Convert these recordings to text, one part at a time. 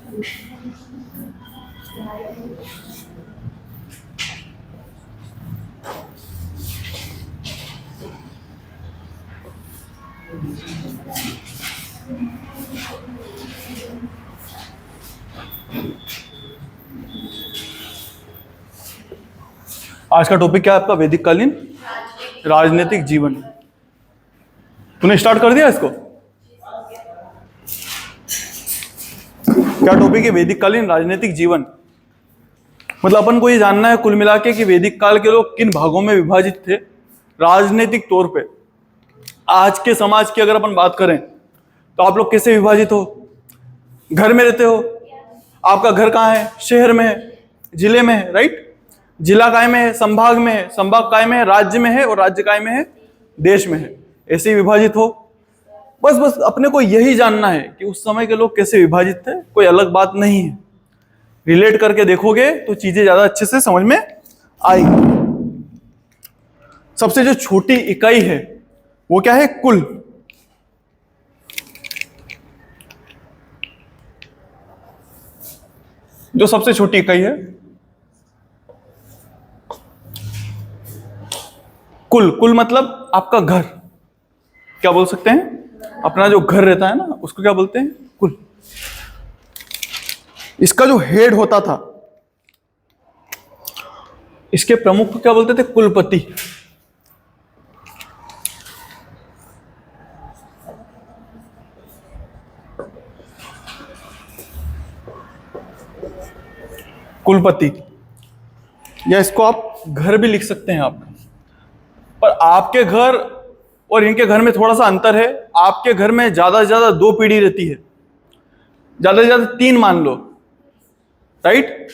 आज का टॉपिक क्या है आपका? वैदिक कालीन राजनीतिक जीवन। तूने स्टार्ट कर दिया इसको? क्या टॉपिक है? वैदिक कालीन राजनीतिक जीवन। मतलब अपन को ये जानना है कुल मिला के कि वैदिक काल के लोग किन भागों में विभाजित थे राजनीतिक तौर पे। आज के समाज की अगर अपन बात करें तो आप लोग कैसे विभाजित हो? घर में रहते हो, आपका घर कहाँ है? शहर में है, जिले में है, राइट? जिला काय में है, संभाग में है, संभाग काय में है, राज्य में है, और राज्य काय में है, देश में है। ऐसे ही विभाजित हो। बस अपने को यही जानना है कि उस समय के लोग कैसे विभाजित थे, कोई अलग बात नहीं है। रिलेट करके देखोगे तो चीजें ज्यादा अच्छे से समझ में आएगी। सबसे जो छोटी इकाई है वो क्या है? कुल। जो सबसे छोटी इकाई है कुल। कुल मतलब आपका घर। क्या बोल सकते हैं? अपना जो घर रहता है ना, उसको क्या बोलते हैं? कुल। इसका जो हेड होता था, इसके प्रमुख को क्या बोलते थे? कुलपति। कुलपति, या इसको आप घर भी लिख सकते हैं आप। पर आपके घर और इनके घर में थोड़ा सा अंतर है। आपके घर में ज्यादा से ज्यादा 2 पीढ़ी रहती है, ज्यादा से ज्यादा 3 मान लो, राइट?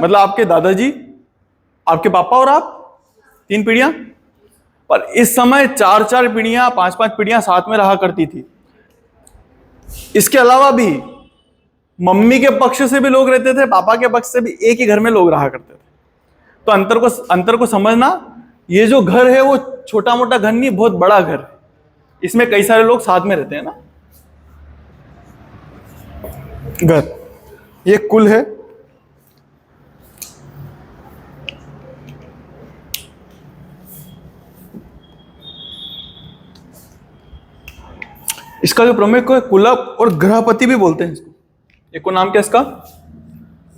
मतलब आपके दादाजी, आपके पापा और आप, 3 पीढ़ियां। पर इस समय 4-4 पीढ़ियां, 5-5 पीढ़ियां साथ में रहा करती थी। इसके अलावा भी मम्मी के पक्ष से भी लोग रहते थे, पापा के पक्ष से भी एक ही घर में लोग रहा करते थे। तो अंतर को समझना। ये जो घर है वो छोटा मोटा घर नहीं, बहुत बड़ा घर है। इसमें कई सारे लोग साथ में रहते हैं ना। घर, ये कुल है। इसका जो प्रमुख है कुलप, और गृहपति भी बोलते हैं इसको। एक को नाम क्या इसका?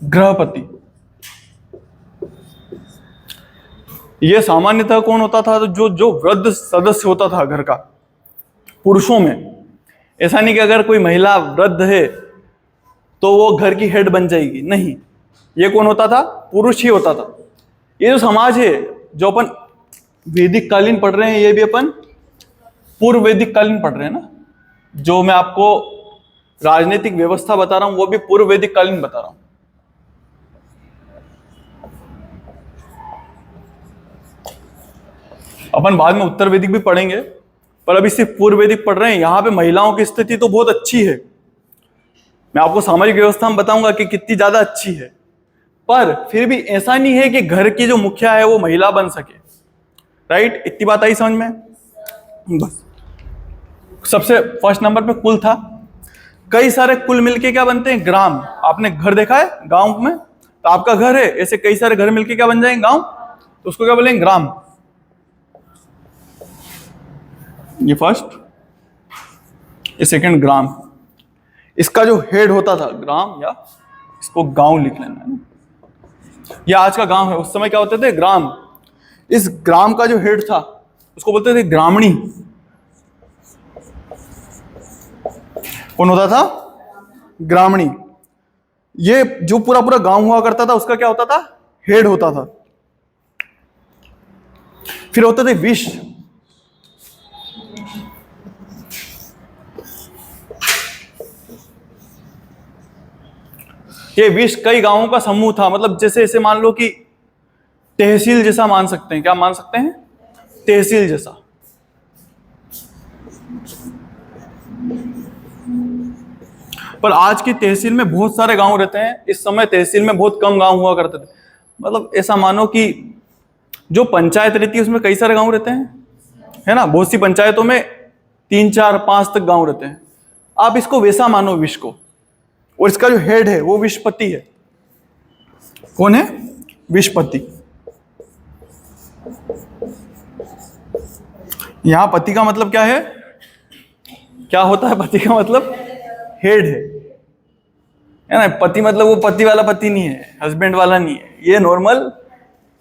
गृहपति। यह सामान्यतः कौन होता था? तो जो वृद्ध सदस्य होता था घर का, पुरुषों में। ऐसा नहीं कि अगर कोई महिला वृद्ध है तो वो घर की हेड बन जाएगी, नहीं। ये कौन होता था? पुरुष ही होता था। ये जो समाज है जो अपन वैदिक कालीन पढ़ रहे हैं, ये भी अपन पूर्व वैदिक कालीन पढ़ रहे हैं ना। जो मैं आपको राजनीतिक व्यवस्था बता रहा हूं वो भी पूर्व वैदिक कालीन बता रहा हूं। अपन बाद में उत्तर वैदिक भी पढ़ेंगे, पर अभी सिर्फ पूर्व वैदिक पढ़ रहे हैं। यहां पे महिलाओं की स्थिति तो बहुत अच्छी है। मैं आपको सामाजिक व्यवस्था में बताऊंगा कि कितनी ज्यादा अच्छी है। पर फिर भी ऐसा नहीं है कि घर की जो मुखिया है वो महिला बन सके, राइट? इतनी बात आई समझ में? बस। सबसे फर्स्ट नंबर पे कुल था। कई सारे कुल मिलके क्या बनते हैं? ग्राम। आपने घर देखा है गांव में? तो आपका घर है, ऐसे कई सारे घर मिलके क्या बन जाएंगे? गांव। तो उसको क्या बोलेंगे? ग्राम। ये फर्स्ट, ये सेकंड ग्राम। इसका जो हेड होता था ग्राम, या इसको गांव लिख लेना है। ये आज का गांव है, उस समय क्या होते थे? ग्राम। इस ग्राम का जो हेड था उसको बोलते थे ग्रामणी। कौन होता था? ग्रामणी। ये जो पूरा पूरा गांव हुआ करता था उसका क्या होता था? हेड होता था। फिर होते थे विश। ये विश कई गांवों का समूह था। मतलब जैसे ऐसे मान लो कि तहसील जैसा मान सकते हैं। क्या मान सकते हैं? तहसील जैसा। पर आज की तहसील में बहुत सारे गांव रहते हैं। इस समय तहसील में बहुत कम गांव हुआ करते थे। मतलब ऐसा मानो कि जो पंचायत रहती है उसमें कई सारे गांव रहते हैं, है ना। बहुत सी पंचायतों में 3, 4, 5 तक गांव रहते हैं। आप इसको वैसा मानो विश को। और इसका जो हेड है वो विष्पति है। कौन है? विष्पति। यहां पति का मतलब क्या है? क्या होता है पति का मतलब? हेड है ना। पति मतलब वो पति वाला पति नहीं है, हस्बैंड वाला नहीं है, ये नॉर्मल।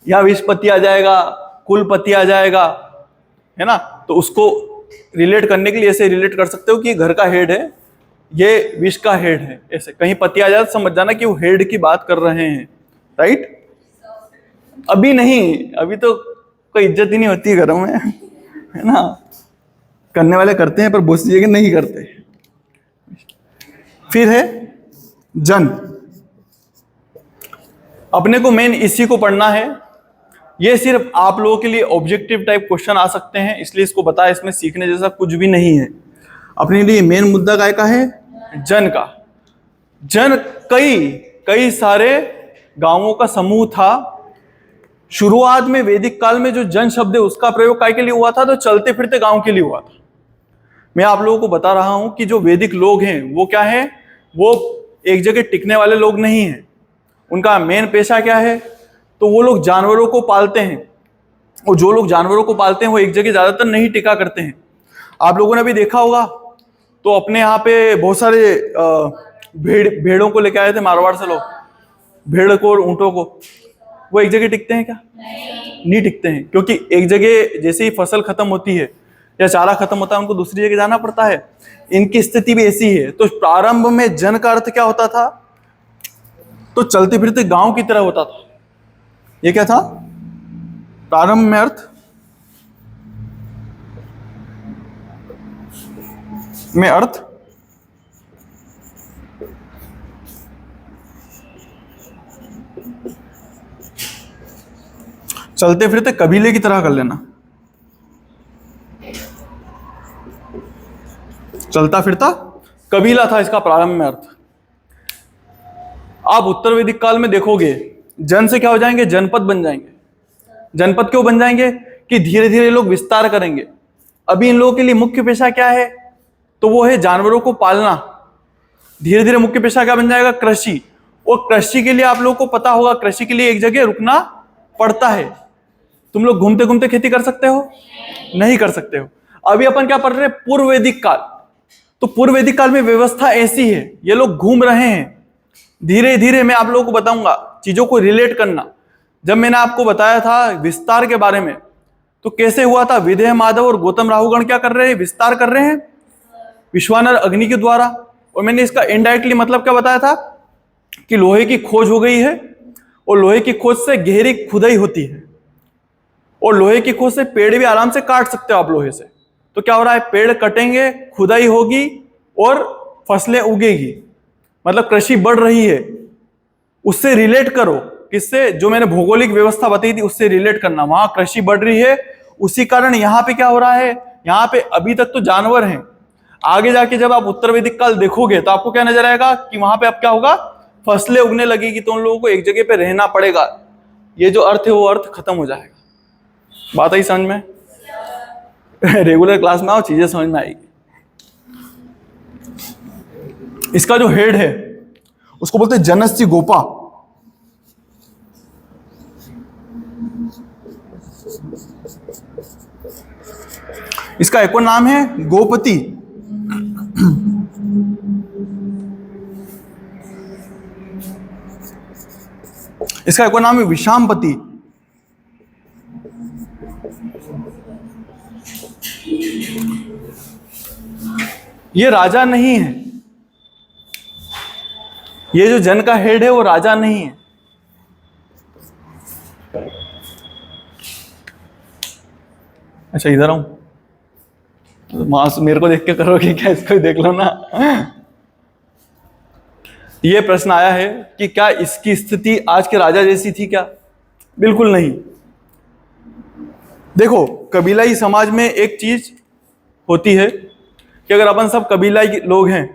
यहां विष्पति आ जाएगा, कुलपति आ जाएगा, है ना। तो उसको रिलेट करने के लिए ऐसे रिलेट कर सकते हो कि घर का हेड है, ये विष का हेड है। ऐसे कहीं पति आ जाए तो समझ जाना कि वो हेड की बात कर रहे हैं, राइट। अभी नहीं, अभी तो कोई इज्जत ही नहीं होती है घरों में, है ना। करने वाले करते हैं पर बहुत सी जगह नहीं करते। फिर है जन। अपने को मेन इसी को पढ़ना है। ये सिर्फ आप लोगों के लिए ऑब्जेक्टिव टाइप क्वेश्चन आ सकते हैं, इसलिए इसको बताया। इसमें सीखने जैसा कुछ भी नहीं है। अपने लिए मेन मुद्दा काय का है? जन का। जन कई सारे गांवों का समूह था। शुरुआत में वैदिक काल में जो जन शब्द है उसका प्रयोग काय के लिए हुआ था? तो चलते फिरते गांव के लिए हुआ था। मैं आप लोगों को बता रहा हूं कि जो वैदिक लोग हैं वो क्या है? वो एक जगह टिकने वाले लोग नहीं हैं। उनका मेन पेशा क्या है? तो वो लोग जानवरों को पालते हैं, और जो लोग जानवरों को पालते हैं वो एक जगह ज्यादातर नहीं टिका करते हैं। आप लोगों ने भी देखा होगा, तो अपने यहाँ पे बहुत सारे भेड़ों को लेके आए थे मारवाड़ से लोग, भेड़ को और ऊंटों को। वो एक जगह टिकते हैं क्या? नहीं टिकते हैं, क्योंकि एक जगह जैसे ही फसल खत्म होती है या चारा खत्म होता है उनको दूसरी जगह जाना पड़ता है। इनकी स्थिति भी ऐसी है। तो प्रारंभ में जन का अर्थ क्या होता था? तो चलते फिरते गांव की तरह होता था। ये क्या था प्रारंभ में अर्थ? चलते फिरते कबीले की तरह कर लेना। चलता फिरता कबीला था इसका प्रारंभ में अर्थ। आप उत्तर वैदिक काल में देखोगे जन से क्या हो जाएंगे? जनपद बन जाएंगे। जनपद क्यों बन जाएंगे? कि धीरे धीरे लोग विस्तार करेंगे। अभी इन लोगों के लिए मुख्य पेशा क्या है? तो वो है जानवरों को पालना। धीरे धीरे मुख्य पेशा क्या बन जाएगा? कृषि। और कृषि के लिए आप लोगों को पता होगा, कृषि के लिए एक जगह रुकना पड़ता है। तुम लोग घूमते घूमते खेती कर सकते हो? नहीं कर सकते हो। अभी अपन क्या पढ़ रहे हैं? पूर्व वैदिक काल। तो पूर्व वैदिक काल में व्यवस्था ऐसी है, ये लोग घूम रहे हैं। धीरे धीरे मैं आप लोगों को बताऊंगा चीजों को रिलेट करना। जब मैंने आपको बताया था विस्तार के बारे में, तो कैसे हुआ था? विदेह माधव और गौतम राहुगण क्या कर रहे हैं? विस्तार कर रहे हैं विश्वानर अग्नि के द्वारा। और मैंने इसका इनडायरेक्टली मतलब क्या बताया था? कि लोहे की खोज हो गई है, और लोहे की खोज से गहरी खुदाई होती है, और लोहे की खोज से पेड़ भी आराम से काट सकते हो आप लोहे से। तो क्या हो रहा है? पेड़ कटेंगे, खुदाई होगी और फसलें उगेगी, मतलब कृषि बढ़ रही है। उससे रिलेट करो। किससे? जो मैंने भौगोलिक व्यवस्था बताई थी उससे रिलेट करना। वहां कृषि बढ़ रही है, उसी कारण यहां पे क्या हो रहा है? यहां पे अभी तक तो जानवर हैं। आगे जाके जब आप उत्तर वैदिक काल देखोगे तो आपको क्या नजर आएगा? कि वहां पे अब क्या होगा? फसलें उगने लगेगी, तो उन लोगों को एक जगह पे रहना पड़ेगा। ये जो अर्थ है वो अर्थ खत्म हो जाएगा। बात आई समझ में? रेगुलर क्लास में आओ, चीजें समझ में आएगी। इसका जो हेड है उसको बोलते हैं जनस्य गोपा। इसका एक और नाम है गोपति। इसका एक और नाम है विषामपति। ये राजा नहीं है। ये जो जन का हेड है वो राजा नहीं है। अच्छा इधर आऊं, तो मेरे को देख के करोगे क्या? इसको ही देख लो ना। ये प्रश्न आया है कि क्या इसकी स्थिति आज के राजा जैसी थी क्या? बिल्कुल नहीं। देखो, कबीलाई समाज में एक चीज होती है कि अगर अपन सब कबीलाई लोग हैं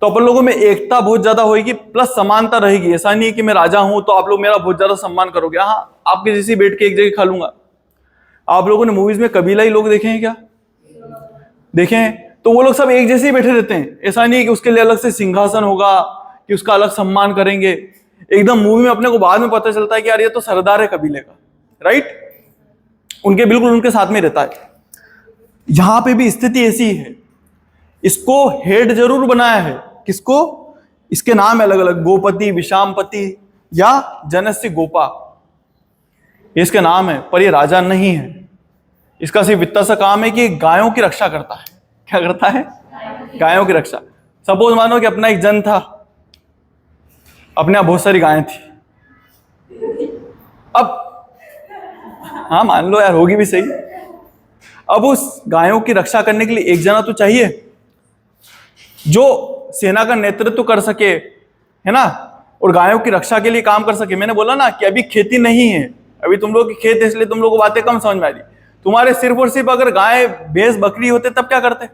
तो अपन लोगों में एकता बहुत ज्यादा होगी, प्लस समानता रहेगी। ऐसा नहीं है कि मैं राजा हूं तो आप लोग मेरा बहुत ज्यादा सम्मान करोगे। हाँ, आपके जैसे बैठ के एक जगह खा लूंगा। आप लोगों ने मूवीज में कबीलाई लोग देखे हैं क्या? देखे हैं? तो वो लोग सब एक जैसे ही बैठे रहते हैं। ऐसा नहीं कि उसके लिए अलग से सिंहासन होगा, कि उसका अलग सम्मान करेंगे। एकदम मूवी में अपने को बाद में पता चलता है कि यार ये तो सरदार है कबीले का, राइट, उनके बिल्कुल उनके साथ में रहता है। यहां पे भी स्थिति ऐसी है। इसको हेड जरूर बनाया है, किसको, इसके नाम है अलग अलग, गोपति, विषामपति या जनस्य गोपा, ये इसके नाम है, पर ये राजा नहीं है। इसका सिर्फ इतना सा काम है कि गायों की रक्षा करता है। क्या करता है? गायों की रक्षा। सपोज मानो कि अपना एक जन था, अपने यहाँ बहुत सारी गायें थी। अब हाँ मान लो यार, होगी भी सही। अब उस गायों की रक्षा करने के लिए एक जना तो चाहिए जो सेना का नेतृत्व कर सके, है ना, और गायों की रक्षा के लिए काम कर सके। मैंने बोला ना कि अभी खेती नहीं है, अभी तुम लोग की खेत है, इसलिए तुम लोगों को बातें कम समझ में आ रही। तुम्हारे सिर्फ और सिर्फ अगर गाय भैंस बकरी होते तब क्या करते?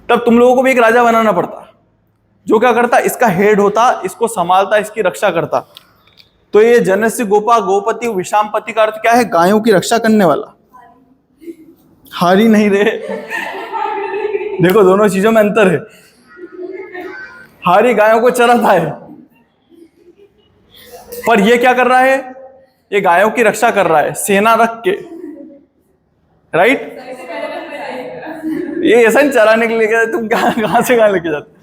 तब तुम लोगों को भी एक राजा बनाना पड़ता, जो क्या करता, इसका हेड होता, इसको संभालता, इसकी रक्षा करता। तो ये जनस्य गोपा, गोपति, विषामपति का अर्थ क्या है? गायों की रक्षा करने वाला। हारी नहीं रहे। देखो दोनों चीजों में अंतर है। हारी गायों को चराता है, पर ये क्या कर रहा है? ये गायों की रक्षा कर रहा है सेना रख के, राइट। ये ऐसा नहीं चराने के लिए गया, तुम कहां से कहां लेके जाते?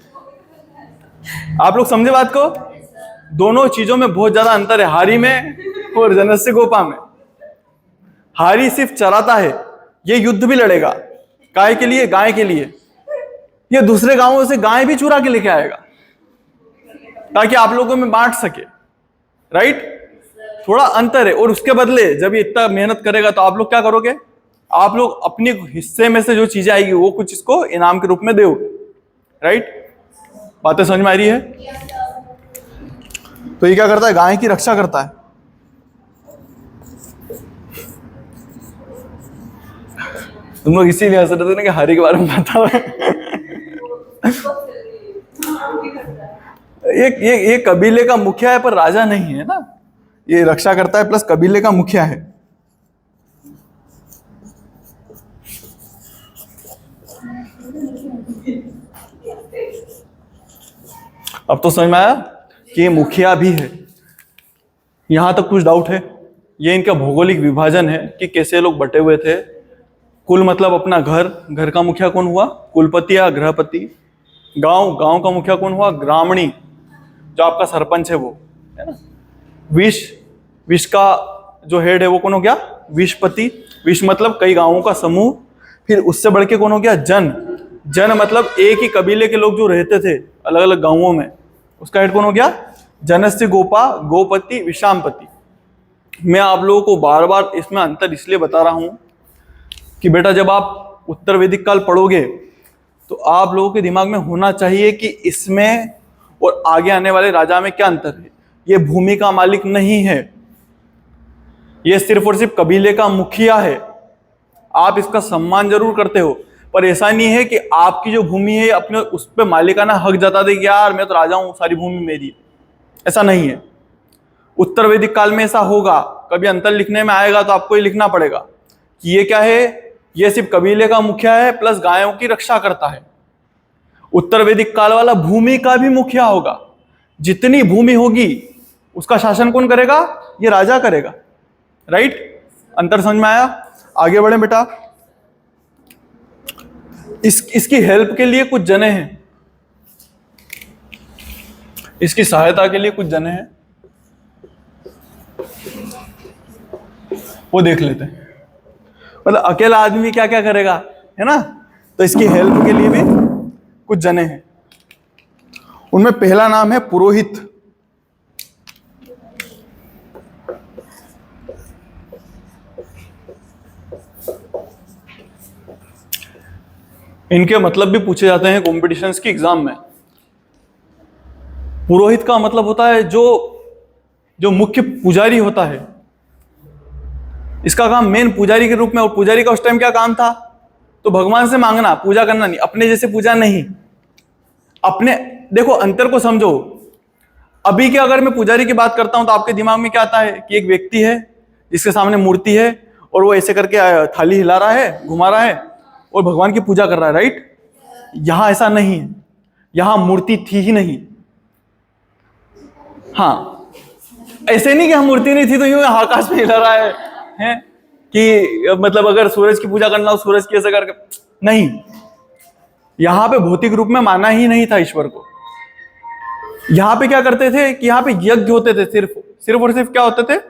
आप लोग समझे बात को? दोनों चीजों में बहुत ज्यादा अंतर है, हारी में और जनस्य गोपा में। हारी सिर्फ चराता है, ये युद्ध भी लड़ेगा। गाय के लिए, गाय के लिए। ये दूसरे गांवों से गाय भी चुरा के लेके आएगा ताकि आप लोगों में बांट सके, राइट। थोड़ा अंतर है। और उसके बदले जब ये इतना मेहनत करेगा तो आप लोग क्या करोगे? आप लोग अपने हिस्से में से जो चीजें आएगी वो कुछ इसको इनाम के रूप में दोगे, राइट। बातें समझ में आ रही है? तो ये क्या करता है? गाय की रक्षा करता है। तुम लोग इसीलिए हंस रहे थे ना कि हारी के बारे में बता रहे। ये कबीले का मुखिया है पर राजा नहीं है ना। ये रक्षा करता है प्लस कबीले का मुखिया है। अब तो समझ में आया कि ये मुखिया भी है। यहां तक कुछ डाउट है? ये इनका भौगोलिक विभाजन है कि कैसे लोग बटे हुए थे। कुल मतलब अपना घर, घर का मुखिया कौन हुआ? कुलपति या गृहपति। गांव, गांव का मुखिया कौन हुआ? ग्रामणी, जो आपका सरपंच है वो, है ना। विश, विश का जो हेड है वो कौन हो गया? विशपति। विश मतलब कई गांवों का समूह। फिर उससे बढ़ के कौन हो गया? जन। जन मतलब एक ही कबीले के लोग जो रहते थे अलग अलग गांवों में, उसका हेड कौन हो गया? जनस्य गोपा, गोपति, विषामपति। मैं आप लोगों को बार बार इसमें अंतर इसलिए बता रहा हूं कि बेटा जब आप उत्तर वैदिक काल पढ़ोगे तो आप लोगों के दिमाग में होना चाहिए कि इसमें और आगे आने वाले राजा में क्या अंतर है। ये भूमि का मालिक नहीं है, ये सिर्फ और सिर्फ कबीले का मुखिया है। आप इसका सम्मान जरूर करते हो, पर ऐसा नहीं है कि आपकी जो भूमि है अपने उस पर मालिकाना हक जता दे कि यार मैं तो राजा हूं, सारी भूमि मेरी। ऐसा नहीं है। उत्तर वैदिक काल में ऐसा होगा, कभी अंतर लिखने में आएगा तो आपको ये लिखना पड़ेगा कि ये क्या है? ये सिर्फ कबीले का मुखिया है प्लस गायों की रक्षा करता है। उत्तर वैदिक काल वाला भूमि का भी मुखिया होगा। जितनी भूमि होगी उसका शासन कौन करेगा? ये राजा करेगा, राइट। अंतर समझ में आया? आगे बढ़े बेटा। इसकी हेल्प के लिए कुछ जने हैं, इसकी सहायता के लिए कुछ जने हैं, वो देख लेते हैं। मतलब अकेला आदमी क्या क्या करेगा, है ना। तो इसकी हेल्प के लिए भी कुछ जने हैं। उनमें पहला नाम है पुरोहित। इनके मतलब भी पूछे जाते हैं कॉम्पिटिशन्स की एग्जाम में। पुरोहित का मतलब होता है जो मुख्य पुजारी होता है। इसका काम मेन पुजारी के रूप में, और पुजारी का उस टाइम क्या काम था? तो भगवान से मांगना, पूजा करना नहीं, अपने जैसे पूजा नहीं। अपने देखो अंतर को समझो। अभी के अगर मैं पुजारी की बात करता हूं तो आपके दिमाग में क्या आता है कि एक व्यक्ति है जिसके सामने मूर्ति है और वो ऐसे करके थाली हिला रहा है, घुमा रहा है, और भगवान की पूजा कर रहा है, राइट? यहां ऐसा नहीं है, यहां मूर्ति थी ही नहीं। हाँ, ऐसे नहीं कि हम मूर्ति नहीं थी तो यूं आकाश में हिला रहा है कि मतलब अगर सूरज की पूजा करना हो सूरज की ऐसे करके, नहीं, यहां पे भौतिक रूप में माना ही नहीं था ईश्वर को। यहां पे क्या करते थे कि यहां पे यज्ञ होते थे, सिर्फ और सिर्फ क्या होते थे?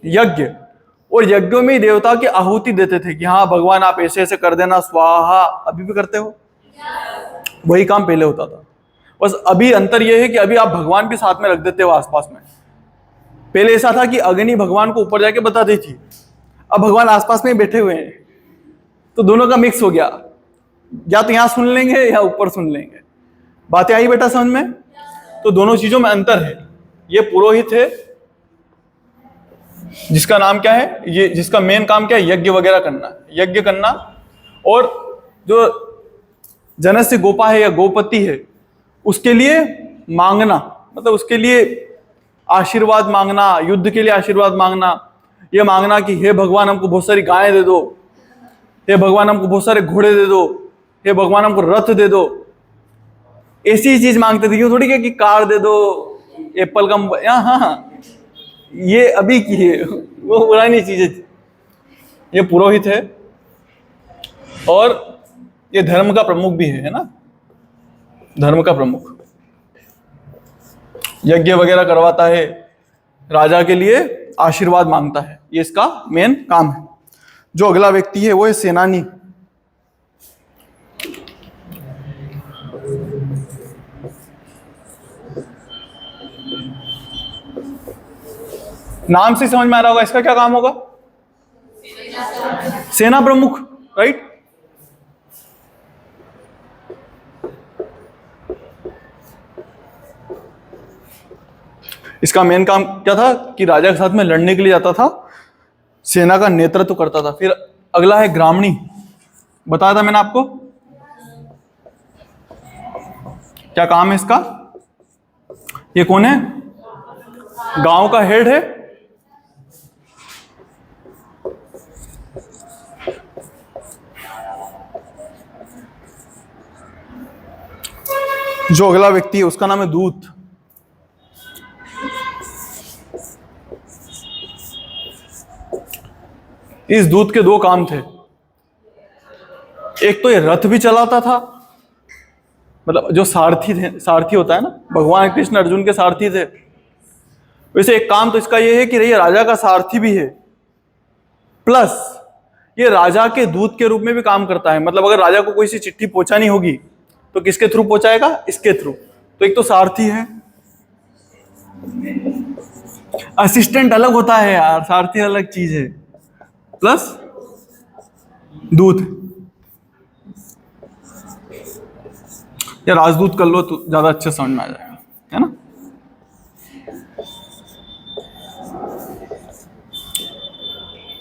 यज्ञ। और यज्ञों में ही देवता की आहुति देते थे कि हाँ भगवान आप ऐसे ऐसे कर देना, स्वाहा। अभी भी करते हो, वही काम पहले होता था। बस अभी अंतर यह है कि अभी आप भगवान भी साथ में रख देते हो आसपास में। पहले ऐसा था कि अग्नि भगवान को ऊपर जाके बता दी थी, अब भगवान आसपास में ही बैठे हुए हैं, तो दोनों का मिक्स हो गया। या तो यहां सुन लेंगे या ऊपर सुन लेंगे। बातें आई बेटा समझ में? तो दोनों चीजों में अंतर है। ये पुरोहित है जिसका नाम क्या है, ये जिसका मेन काम क्या है? यज्ञ वगैरह करना, यज्ञ करना। और जो जनस्य गोपा है या गोपति है, उसके लिए मांगना, मतलब उसके लिए आशीर्वाद मांगना, युद्ध के लिए आशीर्वाद मांगना, ये मांगना कि हे भगवान हमको बहुत सारी गायें दे दो, हे भगवान हमको बहुत सारे घोड़े दे दो, हे भगवान हमको रथ दे दो। ऐसी चीज मांगते थे, ये थोड़ी कि कार दे दो, एप्पल का। हाँ, ये अभी की है, वो पुरानी चीजें थी। ये पुरोहित है और ये धर्म का प्रमुख भी है ना, धर्म का प्रमुख। यज्ञ वगैरह करवाता है, राजा के लिए आशीर्वाद मांगता है, ये इसका मेन काम है। जो अगला व्यक्ति है वो है सेनानी। नाम से समझ में आ रहा होगा इसका क्या काम होगा? सेना प्रमुख, राइट? इसका मेन काम क्या था कि राजा के साथ में लड़ने के लिए जाता था, सेना का नेतृत्व करता था। फिर अगला है ग्रामणी। बताया था मैंने आपको क्या काम है इसका। ये कौन है? गांव का हेड है। जो अगला व्यक्ति है उसका नाम है दूत। इस दूत के दो काम थे। एक तो ये रथ भी चलाता था, मतलब जो सारथी थे, सारथी होता है ना, भगवान कृष्ण अर्जुन के सारथी थे। वैसे एक काम तो इसका ये है कि ये राजा का सारथी भी है, प्लस ये राजा के दूत के रूप में भी काम करता है। मतलब अगर राजा को कोई सी चिट्ठी पहुंचानी होगी तो किसके थ्रू पहुंचाएगा? इसके थ्रू। तो एक तो सारथी है, असिस्टेंट अलग होता है यार, सारथी अलग चीज है, प्लस दूत। या राजदूत कर लो तो ज्यादा अच्छे समझ में आ जाएगा, है ना?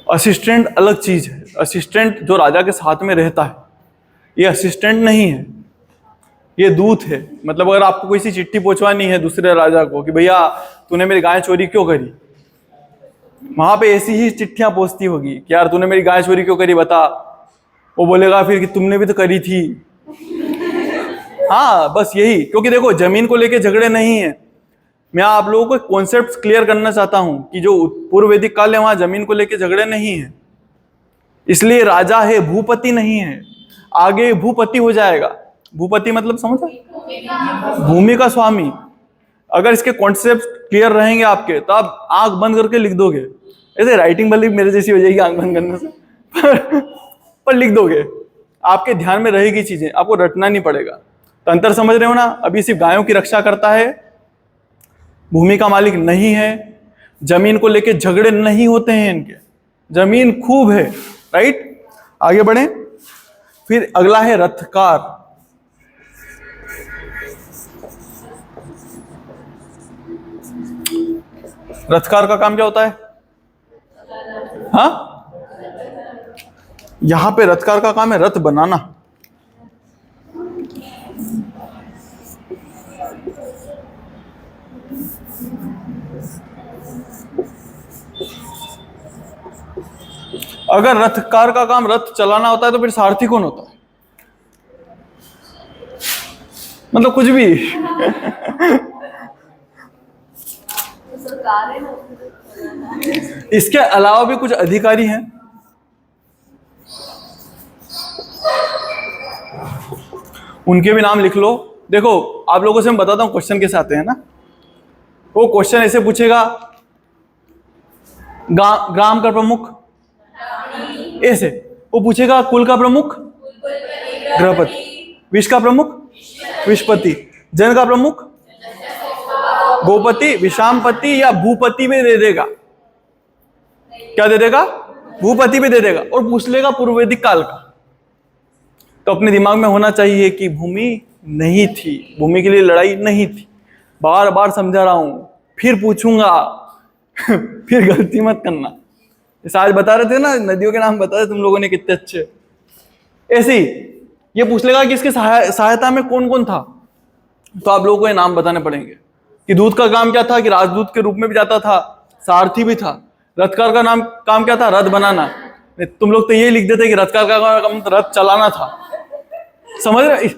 असिस्टेंट अलग चीज है। असिस्टेंट जो राजा के साथ में रहता है, ये असिस्टेंट नहीं है, ये दूत है। मतलब अगर आपको कोई सी चिट्ठी पहुंचवानी है दूसरे राजा को कि भैया तूने मेरी गाय चोरी क्यों करी, वहां पे ऐसी ही चिट्ठियां पहुंचती होगी कि यार तूने मेरी गाय चोरी क्यों करी बता। वो बोलेगा फिर कि तुमने भी तो करी थी। हाँ, बस यही। क्योंकि देखो जमीन को लेके झगड़े नहीं है। मैं आप लोगों को कॉन्सेप्ट क्लियर करना चाहता हूं कि जो पूर्व वैदिक काल है वहां जमीन को लेके झगड़े नहीं है। इसलिए राजा है, भूपति नहीं है। आगे भूपति हो जाएगा। भूपति मतलब समझ, भूमि का स्वामी। अगर इसके कॉन्सेप्ट क्लियर रहेंगे आपके तो आप आंख बंद करके लिख दोगे। ऐसे राइटिंग भले मेरे जैसी हो जाएगी आंख बंद करने से, पर लिख दोगे, आपके ध्यान में रहेगी चीजें, आपको रटना नहीं पड़ेगा। तो अंतर समझ रहे हो ना? अभी सिर्फ गायों की रक्षा करता है, भूमि का मालिक नहीं है, जमीन को लेके झगड़े नहीं होते हैं इनके, जमीन खूब है, राइट? आगे बढ़े। फिर अगला है रथकार। रथकार का काम क्या होता है? हाँ, यहां पे रथकार का काम है रथ बनाना। अगर रथकार का काम रथ चलाना होता है तो फिर सारथी कौन होता है? मतलब कुछ भी। इसके अलावा भी कुछ अधिकारी हैं, उनके भी नाम लिख लो। देखो आप लोगों से मैं बताता हूं क्वेश्चन कैसे आते हैं ना। वो क्वेश्चन ऐसे पूछेगा, ग्राम का प्रमुख, ऐसे वो पूछेगा कुल का प्रमुख गृहपति, विष का प्रमुख विषपति, जन का प्रमुख गोपति, विषामपति या भूपति में दे देगा। क्या दे देगा? भूपति में दे देगा। और पूछ लेगा पूर्व वैदिक काल का। तो अपने दिमाग में होना चाहिए कि भूमि नहीं थी, भूमि के लिए लड़ाई नहीं थी। बार बार समझा रहा हूं, फिर पूछूंगा। फिर गलती मत करना। जैसे आज बता रहे थे ना, नदियों के नाम बता रहे तुम लोगों ने कितने अच्छे। ऐसे ही ये पूछ लेगा कि इसके सहायता में कौन कौन था। तो आप लोगों को ये नाम बताने पड़ेंगे कि दूत का काम क्या था, कि राजदूत के रूप में भी जाता था, सारथी भी था। रथकार का काम क्या था? रथ बनाना। तुम लोग तो ये लिख देते कि रथकार का काम रथ चलाना था। समझ रहे?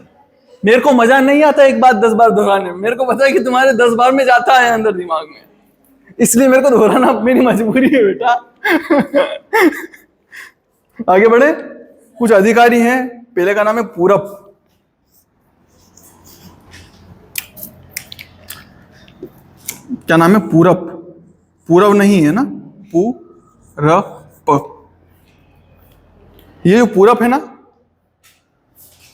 मेरे को मजा नहीं आता एक बात 10 बार दोहराने में। मेरे को पता है कि तुम्हारे 10 बार में जाता है अंदर दिमाग में, इसलिए मेरे को दोहराना मेरी मजबूरी है बेटा। आगे बढ़े। कुछ अधिकारी हैं, पहले का नाम है पूरब। क्या नाम है? पूरब। पूरब नहीं है ना, पूरब। ये जो पूरब है ना,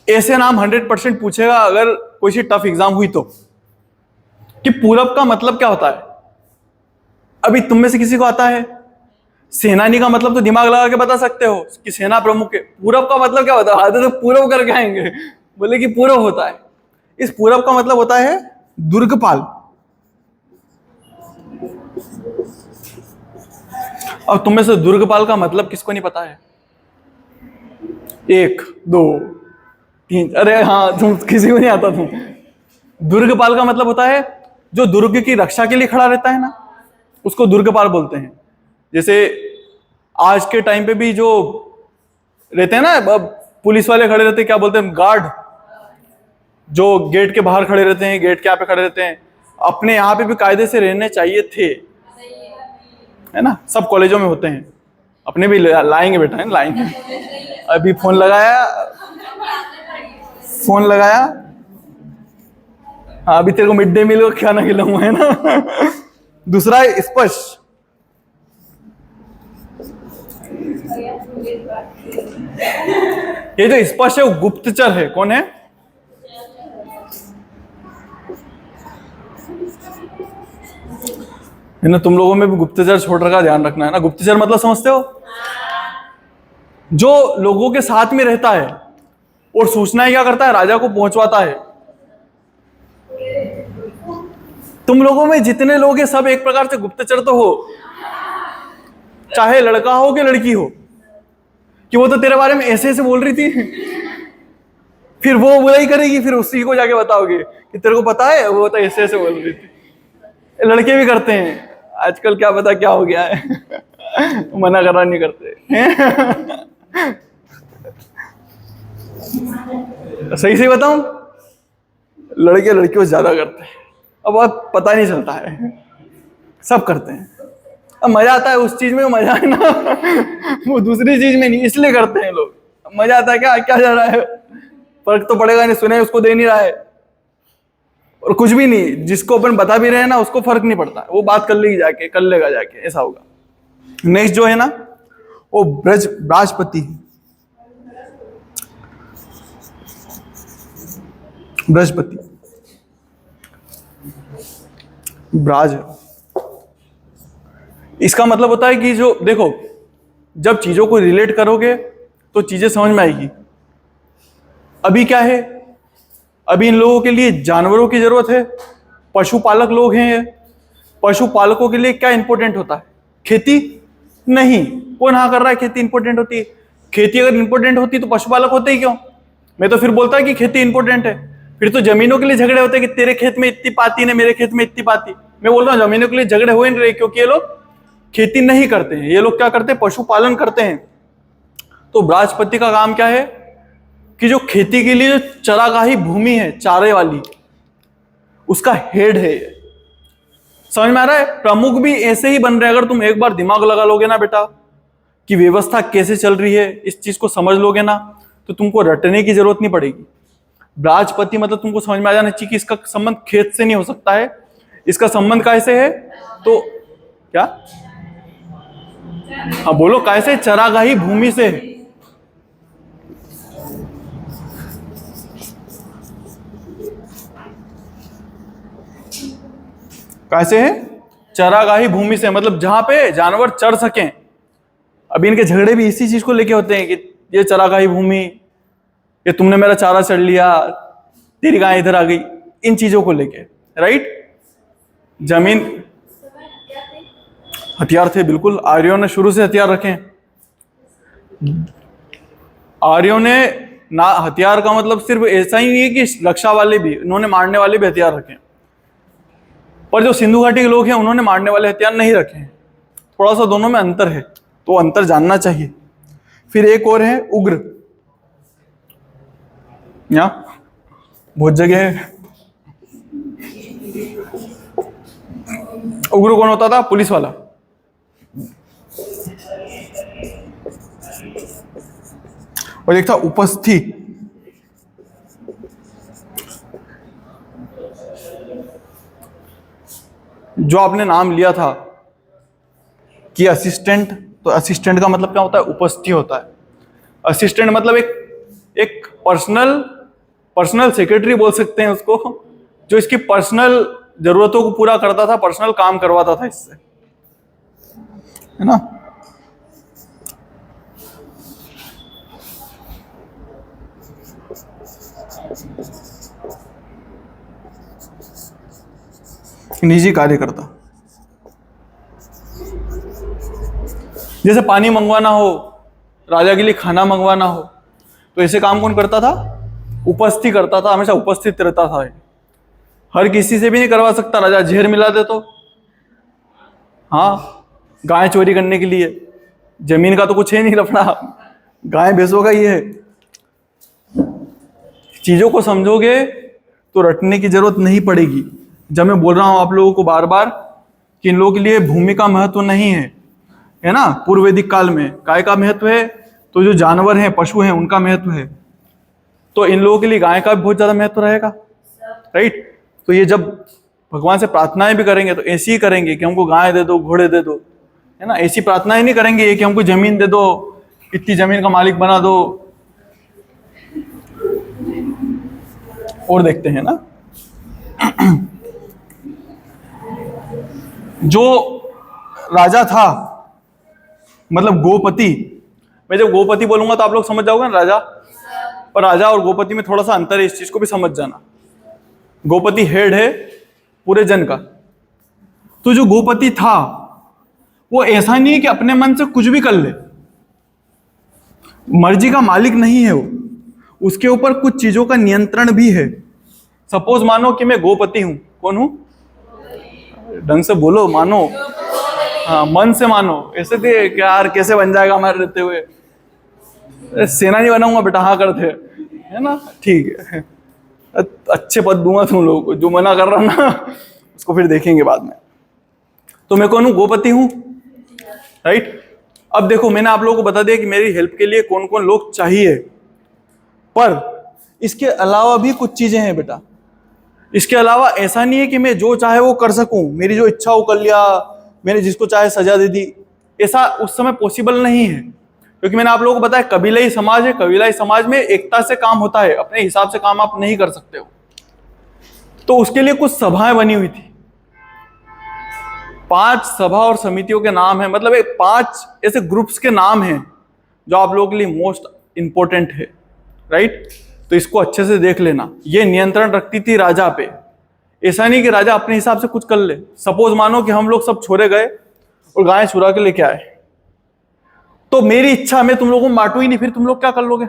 ऐसे नाम 100% पूछेगा अगर कोई सी टफ एग्जाम हुई तो, कि पूरब का मतलब क्या होता है। अभी तुम में से किसी को आता है? सेनानी का मतलब तो दिमाग लगा के बता सकते हो कि सेना प्रमुख है। पूरब का मतलब क्या होता है? आधे तो पूरब करके आएंगे, बोले कि पूरब होता है। इस पूरब का मतलब होता है दुर्गपाल। अब तुम में से दुर्गपाल का मतलब किसको नहीं पता है? 1 2 3, अरे हाँ, तुम किसी को नहीं आता। तुम दुर्गपाल का मतलब होता है जो दुर्ग की रक्षा के लिए खड़ा रहता है ना, उसको दुर्गपाल बोलते हैं। जैसे आज के टाइम पे भी जो रहते हैं ना, पुलिस वाले खड़े रहते हैं, क्या बोलते हैं? गार्ड, जो गेट के बाहर खड़े रहते हैं, गेट के यहाँ पे खड़े रहते हैं। अपने यहाँ पे भी कायदे से रहने चाहिए थे, है ना? सब कॉलेजों में होते हैं। अपने भी लाएंगे बेटा, है लाएंगे। अभी फोन लगाया। हाँ, अभी तेरे को मिड डे मील का खाना खिलाऊंगा, है ना? दूसरा है स्पर्श। ये जो स्पर्श है वो गुप्तचर है। कौन है? ना तुम लोगों में भी गुप्तचर छोड़ रखा, ध्यान रखना है ना। गुप्तचर मतलब समझते हो? जो लोगों के साथ में रहता है और सूचनाएं क्या करता है? राजा को पहुंचवाता है। तुम लोगों में जितने लोग हैं सब एक प्रकार से गुप्तचर तो हो, चाहे लड़का हो कि लड़की हो। कि वो तो तेरे बारे में ऐसे ऐसे बोल रही थी, फिर वो बुराई करेगी, फिर उसी को जाके बताओगे कि तेरे को पता है वो तो ऐसे ऐसे बोल रही थी। लड़के भी करते हैं आजकल, क्या पता क्या हो गया है। मना करना नहीं करते। सही से बताऊं, लड़के लड़कियों से ज्यादा करते हैं। अब बहुत पता नहीं चलता है, सब करते हैं। अब मजा आता है उस चीज में, मजा है ना। वो दूसरी चीज में नहीं, इसलिए करते हैं लोग। मजा आता है। क्या क्या जा रहा है? फर्क तो पड़ेगा नहीं, सुने उसको दे नहीं रहा है, और कुछ भी नहीं। जिसको अपन बता भी रहे हैं ना, उसको फर्क नहीं पड़ता। वो बात कर लेगी जाके, कर लेगा जाके, ऐसा होगा। नेक्स्ट जो है ना, वो बृहस्पति। बृहस्पति ब्राज, इसका मतलब होता है कि जो देखो, जब चीजों को रिलेट करोगे तो चीजें समझ में आएगी। अभी क्या है? अभी इन लोगों के लिए जानवरों की जरूरत है। पशुपालक लोग हैं ये। पशुपालकों के लिए क्या इंपॉर्टेंट होता है? खेती नहीं। कौन हाँ कर रहा है? खेती इंपॉर्टेंट होती है। खेती अगर इंपॉर्टेंट होती तो पशुपालक होते ही क्यों? मैं तो फिर बोलता है कि खेती इंपॉर्टेंट है। फिर तो जमीनों के लिए झगड़े होते हैं कि तेरे खेत में इतनी पाती ने, मेरे खेत में इतनी पाती। मैं बोल रहा हूँ जमीनों के लिए झगड़े हो नहीं रहे, क्योंकि ये लोग खेती नहीं करते हैं। ये लोग क्या करते हैं? पशुपालन करते हैं। तो बृहस्पति का काम क्या है? कि जो खेती के लिए जो चरागाही भूमि है, चारे वाली, उसका हेड है ये। समझ में आ रहा है? प्रमुख भी ऐसे ही बन रहे हैं। अगर तुम एक बार दिमाग लगा लोगे ना बेटा कि व्यवस्था कैसे चल रही है, इस चीज को समझ लोगे ना, तो तुमको रटने की जरूरत नहीं पड़ेगी। ब्राजपति मतलब तुमको समझ में आ जाना चाहिए कि इसका संबंध खेत से नहीं हो सकता है, इसका संबंध कैसे है? तो क्या, हाँ बोलो, कैसे? चरागाही भूमि से है। कैसे है? चरागाही भूमि से, मतलब जहां पे जानवर चर सकें। अभी इनके झगड़े भी इसी चीज को लेके होते हैं कि ये चरागाही भूमि, ये तुमने मेरा चारा चढ़ लिया, तेरी गाय इधर आ गई, इन चीजों को लेके, राइट? जमीन, हथियार थे बिल्कुल। आर्यों ने शुरू से हथियार रखे हैं। आर्यों ने ना, हथियार का मतलब सिर्फ ऐसा ही नहीं है कि रक्षा वाले भी, उन्होंने मारने वाले भी हथियार रखे हैं। पर जो सिंधु घाटी के लोग हैं उन्होंने मारने वाले हथियार नहीं रखे हैं। थोड़ा सा दोनों में अंतर है, तो अंतर जानना चाहिए। फिर एक और है उग्र, यहाँ बहुत जगह है। उग्र कौन होता था? पुलिस वाला। और एक था उपस्थि, जो आपने नाम लिया था कि असिस्टेंट, तो असिस्टेंट का मतलब क्या होता है? उपस्थि होता है। असिस्टेंट मतलब एक पर्सनल सेक्रेटरी बोल सकते हैं उसको, जो इसकी पर्सनल जरूरतों को पूरा करता था, पर्सनल काम करवाता था इससे, है ना? निजी कार्यकर्ता। जैसे पानी मंगवाना हो, राजा के लिए खाना मंगवाना हो, तो ऐसे काम कौन करता था? उपस्थित करता था, हमेशा उपस्थित रहता था। हर किसी से भी नहीं करवा सकता राजा, जहर मिला दे तो। हाँ, गाय चोरी करने के लिए, जमीन का तो कुछ है नहीं लफड़ा, गाय भैंसों का ही है। चीजों को समझोगे तो रटने की जरूरत नहीं पड़ेगी। जब मैं बोल रहा हूं आप लोगों को बार बार कि इन लोगों के लिए भूमि का महत्व नहीं है, है ना? पूर्व वैदिक काल में गाय का महत्व है, तो जो जानवर हैं, पशु हैं, उनका महत्व है। तो इन लोगों के लिए गाय का भी बहुत ज्यादा महत्व रहेगा, राइट? तो ये जब भगवान से प्रार्थनाएं भी करेंगे तो ऐसी ही करेंगे कि हमको गाय दे दो, घोड़े दे दो, है ना? ऐसी प्रार्थनाएं नहीं करेंगे कि हमको जमीन दे दो, इतनी जमीन का मालिक बना दो। और देखते हैं ना, जो राजा था, मतलब गोपति, मैं जब गोपति बोलूंगा तो आप लोग समझ जाओगे ना राजा, पर राजा और गोपति में थोड़ा सा अंतर है, इस चीज को भी समझ जाना। गोपति हेड है पूरे जन का। तो जो गोपति था वो ऐसा नहीं है कि अपने मन से कुछ भी कर ले, मर्जी का मालिक नहीं है वो, उसके ऊपर कुछ चीजों का नियंत्रण भी है। सपोज मानो कि मैं गोपति हूं, कौन हूं? ढंग से बोलो, मानो, हाँ मन से मानो। ऐसे थे यार, कैसे बन जाएगा हमारे रहते हुए? सेनानी बनाऊंगा बेटा, हाँ करते है ना, ठीक है, अच्छे पद दूंगा तुम लोगों को। जो मना कर रहा ना उसको फिर देखेंगे बाद में। तो मैं कौन हूं? गोपति हूं, राइट? अब देखो, मैंने आप लोगों को बता दिया कि मेरी हेल्प के लिए कौन कौन लोग चाहिए, पर इसके अलावा भी कुछ चीजें हैं बेटा। इसके अलावा ऐसा नहीं है कि मैं जो चाहे वो कर सकूं, मेरी जो इच्छा वो कर लिया, मैंने जिसको चाहे सजा दे दी, ऐसा उस समय पॉसिबल नहीं है। क्योंकि मैंने आप लोगों को बताया कबीलाई समाज है, कबीलाई समाज में एकता से काम होता है, अपने हिसाब से काम आप नहीं कर सकते हो। तो उसके लिए कुछ सभाएं बनी हुई थी, 5 सभा और समितियों के नाम है, मतलब 5 ऐसे ग्रुप्स के नाम हैं जो आप लोगों के लिए मोस्ट इंपॉर्टेंट है, राइट? तो इसको अच्छे से देख लेना। ये नियंत्रण रखती थी राजा पे। ऐसा नहीं कि राजा अपने हिसाब से कुछ कर ले। सपोज मानो कि हम लोग सब छोरे गए और गाय चुरा के लेके आए, तो मेरी इच्छा, मैं तुम लोगों को बांटू ही नहीं, फिर तुम लोग क्या कर लोगे?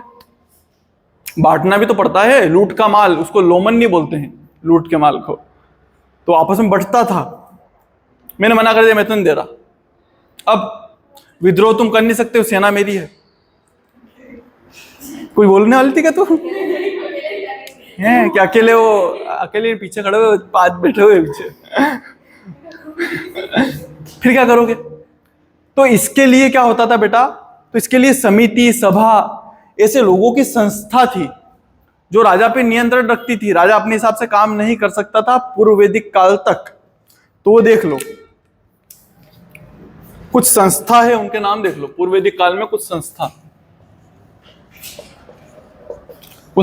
बांटना भी तो पड़ता है। लूट का माल, उसको लोमन नहीं बोलते हैं, लूट के माल को। तो आपस में बंटता था, मैंने मना कर दिया, मैं तो नहीं दे रहा। अब विद्रोह तुम कर नहीं सकते हो, सेना मेरी है। कुछ बोलने वाली थी क्या तू? है क्या अकेले वो अकेले पीछे खड़े हुए, पांच बैठे हुए पीछे? फिर क्या करोगे? तो इसके लिए क्या होता था बेटा? तो इसके लिए समिति, सभा, ऐसे लोगों की संस्था थी जो राजा पे नियंत्रण रखती थी। राजा अपने हिसाब से काम नहीं कर सकता था पूर्व वैदिक काल तक। तो वो देख लो, कुछ संस्था है, उनके नाम देख लो। पूर्व वैदिक काल में कुछ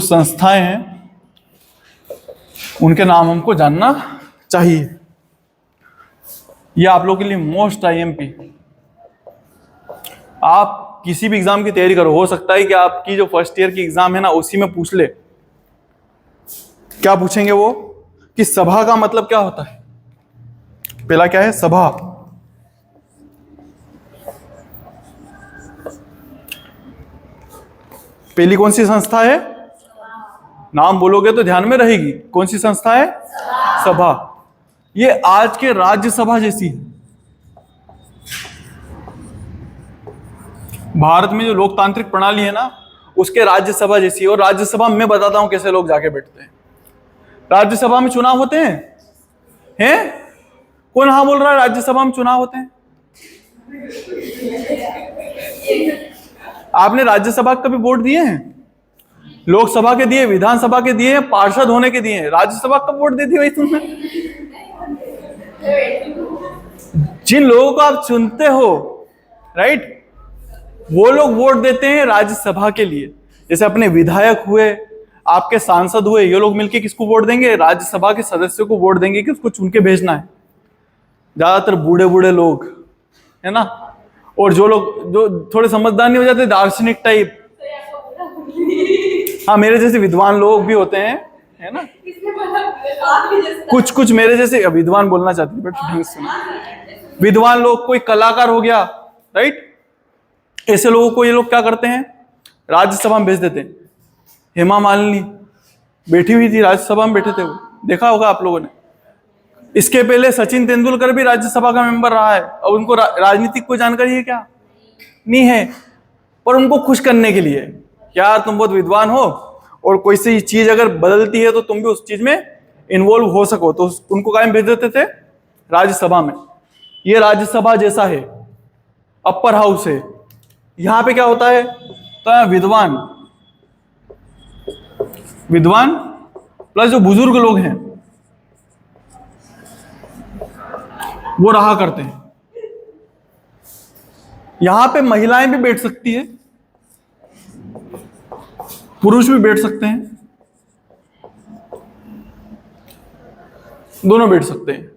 संस्थाएं हैं, उनके नाम हमको जानना चाहिए। ये आप लोगों के लिए मोस्ट आईएमपी। आप किसी भी एग्जाम की तैयारी करो, हो सकता है कि आपकी जो फर्स्ट ईयर की एग्जाम है ना, उसी में पूछ ले। क्या पूछेंगे वो? कि सभा का मतलब क्या होता है। पहला क्या है? सभा। पहली कौन सी संस्था है? नाम बोलोगे तो ध्यान में रहेगी। कौन सी संस्था है? सभा। ये आज के राज्यसभा जैसी है। भारत में जो लोकतांत्रिक प्रणाली है ना, उसके राज्यसभा जैसी है। और राज्यसभा में बताता हूं कैसे लोग जाके बैठते हैं। राज्यसभा में चुनाव होते हैं? कौन हाँ बोल रहा है? राज्यसभा में चुनाव होते हैं। आपने राज्यसभा कभी वोट दिए हैं? लोकसभा के दिए, विधानसभा के दिए, पार्षद होने के दिए। राज्यसभा कब वोट देती भाई तुमने? जिन लोगों को आप चुनते हो, राइट, वो लोग वोट देते हैं राज्यसभा के लिए। जैसे अपने विधायक हुए, आपके सांसद हुए, ये लोग मिलके किसको वोट देंगे? राज्यसभा के सदस्यों को वोट देंगे कि उसको चुन के भेजना है। ज्यादातर बूढ़े बूढ़े लोग है ना, और जो लोग जो थोड़े समझदार नहीं हो जाते, दार्शनिक टाइप, हाँ मेरे जैसे विद्वान लोग भी होते हैं, है ना। कुछ मेरे जैसे विद्वान बोलना चाहते हैं, बट विद्वान लोग, कोई कलाकार हो गया, राइट, ऐसे लोगों को ये लोग क्या करते हैं? राज्यसभा में भेज देते हैं। हेमा मालिनी बैठी हुई थी राज्यसभा में, बैठे थे वो, देखा होगा आप लोगों ने। इसके पहले सचिन तेंदुलकर भी राज्यसभा का मेंबर रहा है। और उनको राजनीतिक कोई जानकारी है क्या? नहीं है। पर उनको खुश करने के लिए, यार तुम बहुत विद्वान हो और कोई सी चीज अगर बदलती है तो तुम भी उस चीज में इन्वॉल्व हो सको, तो उनको कहाँ भेज देते थे? राज्यसभा में। ये राज्यसभा जैसा है, अपर हाउस है। यहां पे क्या होता है? तो विद्वान प्लस जो बुजुर्ग लोग हैं वो रहा करते हैं। यहां पे महिलाएं भी बैठ सकती है, पुरुष भी बैठ सकते हैं, दोनों बैठ सकते हैं।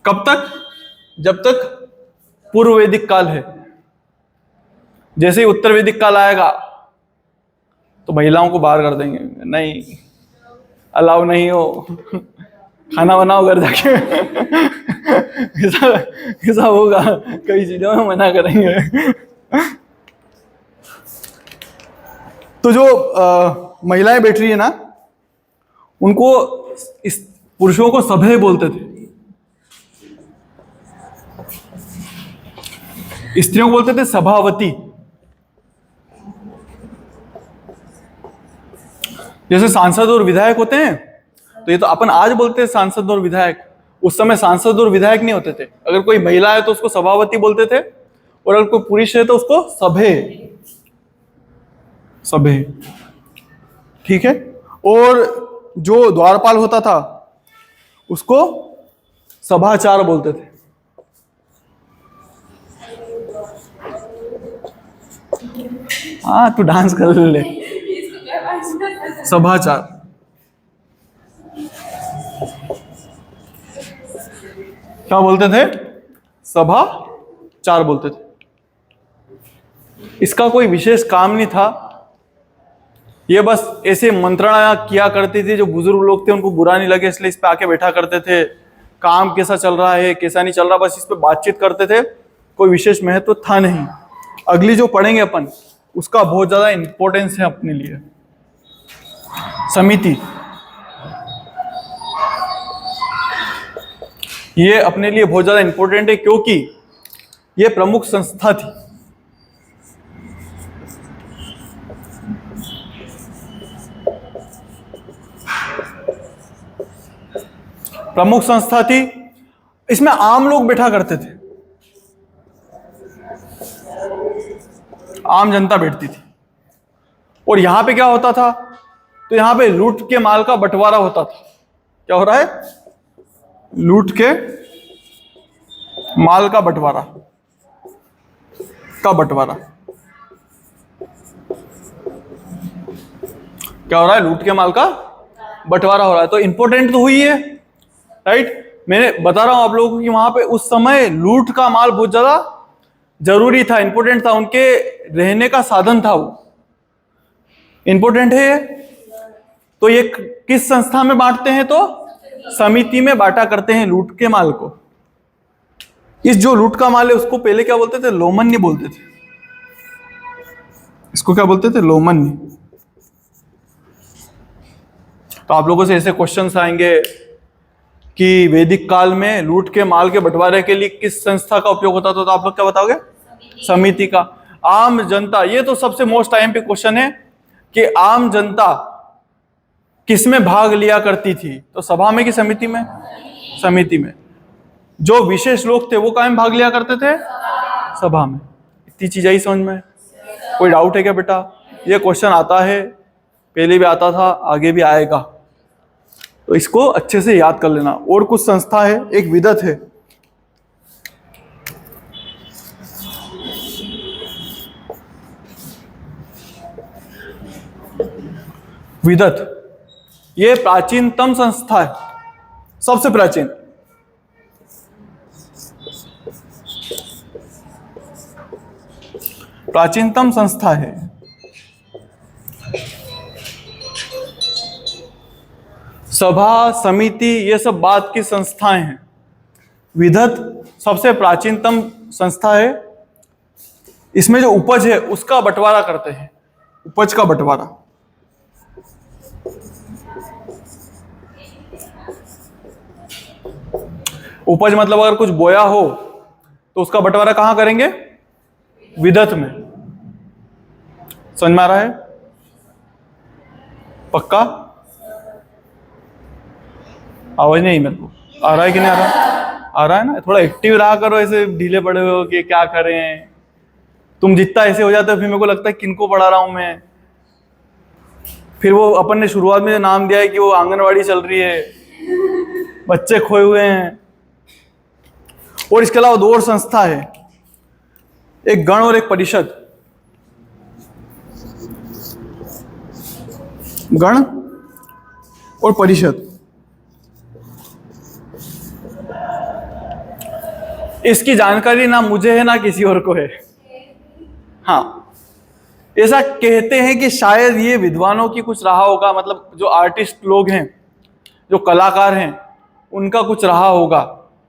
कब तक? जब तक पूर्व वैदिक काल है। जैसे ही उत्तर वैदिक काल आएगा तो महिलाओं को बाहर कर देंगे, नहीं अलाउ नहीं हो, खाना बनाओ घर जाके। ऐसा होगा, कई चीजों में मना करेंगे। तो जो महिलाएं बैठ रही है ना, उनको इस पुरुषों को सभ्य बोलते थे, स्त्रियों को बोलते थे सभावती। जैसे सांसद और विधायक होते हैं, तो ये तो अपन आज बोलते हैं सांसद और विधायक, उस समय सांसद और विधायक नहीं होते थे। अगर कोई महिला है तो उसको सभावती बोलते थे, और अगर कोई पुरुष है तो उसको सभ्य। ठीक है। और जो द्वारपाल होता था उसको सभाचार बोलते थे। हाँ तू डांस कर ले। सभाचार। क्या बोलते थे? सभाचार बोलते थे। इसका कोई विशेष काम नहीं था, ये बस ऐसे मंत्रणा किया करती थी। जो बुजुर्ग लोग थे उनको बुरा नहीं लगे इसलिए इस पे आके बैठा करते थे। काम कैसा चल रहा है कैसा नहीं चल रहा, बस इस पे बातचीत करते थे। कोई विशेष महत्व था नहीं। अगली जो पढ़ेंगे अपन, उसका बहुत ज्यादा इंपॉर्टेंस है अपने लिए। समिति, ये अपने लिए बहुत ज्यादा इंपॉर्टेंट है क्योंकि ये प्रमुख संस्था थी। प्रमुख संस्था थी। इसमें आम लोग बैठा करते थे, आम जनता बैठती थी। और यहां पे क्या होता था, तो यहां पे लूट के माल का बंटवारा होता था। क्या हो रहा है? लूट के माल का बंटवारा क्या हो रहा है? लूट के माल का बंटवारा हो रहा है। तो इंपॉर्टेंट तो हुई है, राइट। मैंने बता रहा हूं आप लोगों को कि वहां पे उस समय लूट का माल बहुत ज्यादा जरूरी था, इंपॉर्टेंट था, उनके रहने का साधन था, वो इंपॉर्टेंट है ये। तो ये किस संस्था में बांटते हैं? तो समिति में बांटा करते हैं लूट के माल को। इस जो लूट का माल है उसको पहले क्या बोलते थे? लोमन्य बोलते थे। इसको क्या बोलते थे? लोमन्य। तो आप लोगों से ऐसे क्वेश्चंस आएंगे कि वैदिक काल में लूट के माल के बंटवारे के लिए किस संस्था का उपयोग होता था, तो आप लोग क्या बताओगे? समिति का। आम जनता, ये तो सबसे मोस्ट टाइम पे क्वेश्चन है कि आम जनता किसमें भाग लिया करती थी, तो सभा में कि समिति में? समिति में। जो विशेष लोग थे वो कहाँ में भाग लिया करते थे? सभा में। इतनी चीज आई समझ में? कोई डाउट है क्या बेटा? ये क्वेश्चन आता है, पहले भी आता था, आगे भी आएगा, तो इसको अच्छे से याद कर लेना। और कुछ संस्था है, एक विदत है, विदत, ये प्राचीनतम संस्था है, सबसे प्राचीन। प्राचीनतम संस्था है। सभा, समिति, ये सब बात की संस्थाएं हैं। विदत सबसे प्राचीनतम संस्था है। इसमें जो उपज है उसका बंटवारा करते हैं, उपज का बंटवारा। उपज मतलब अगर कुछ बोया हो तो उसका बंटवारा कहां करेंगे? विदत में। समझ में आ रहा है? पक्का? आवाज नहीं मेरे को आ रहा है कि नहीं आ रहा? आ रहा है ना? थोड़ा एक्टिव रहा करो, ऐसे ढीले पड़े हो कि क्या करें। तुम जितना ऐसे हो जाते हो फिर मेरे को लगता है किनको पढ़ा रहा हूं मैं। फिर वो अपन ने शुरुआत में नाम दिया है कि वो आंगनवाड़ी चल रही है, बच्चे खोए हुए हैं। और इसके अलावा दो और संस्था है, एक गण और एक परिषद। गण और परिषद, इसकी जानकारी ना मुझे है ना किसी और को है। हाँ, ऐसा कहते हैं कि शायद ये विद्वानों की कुछ रहा होगा, मतलब जो आर्टिस्ट लोग हैं, जो कलाकार हैं, उनका कुछ रहा होगा।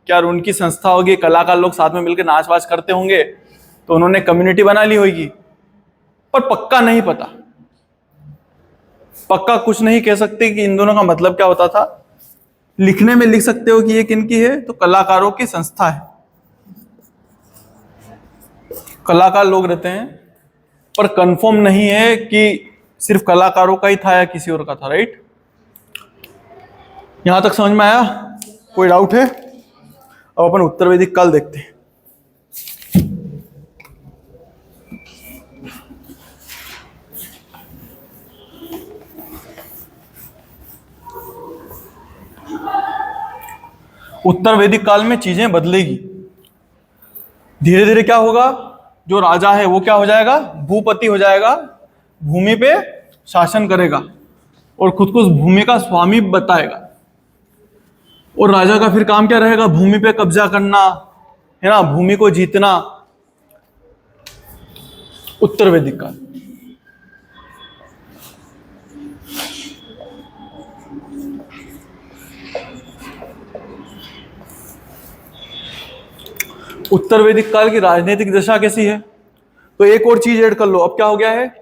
क्या उनकी संस्था होगी, कलाकार लोग साथ में मिलकर नाच वाच करते होंगे, तो उन्होंने कम्युनिटी बना ली होगी। पर पक्का नहीं पता, पक्का कुछ नहीं कह सकते कि इन दोनों का मतलब क्या होता था। लिखने में लिख सकते हो कि ये किनकी है, तो कलाकारों की संस्था है, कलाकार लोग रहते हैं। पर कंफर्म नहीं है कि सिर्फ कलाकारों का ही था या किसी और का था, राइट। यहां तक समझ में आया? कोई डाउट है? अब अपन उत्तर वैदिक काल देखते हैं। उत्तर वैदिक काल में चीजें बदलेगी। धीरे धीरे क्या होगा, जो राजा है वो क्या हो जाएगा? भूपति हो जाएगा, भूमि पे शासन करेगा और खुद को उस भूमि का स्वामी बताएगा। और राजा का फिर काम क्या रहेगा? भूमि पे कब्जा करना, है ना, भूमि को जीतना। उत्तर वैदिक काल। उत्तर वैदिक काल की राजनीतिक दशा कैसी है? तो एक और चीज ऐड कर लो। अब क्या हो गया है?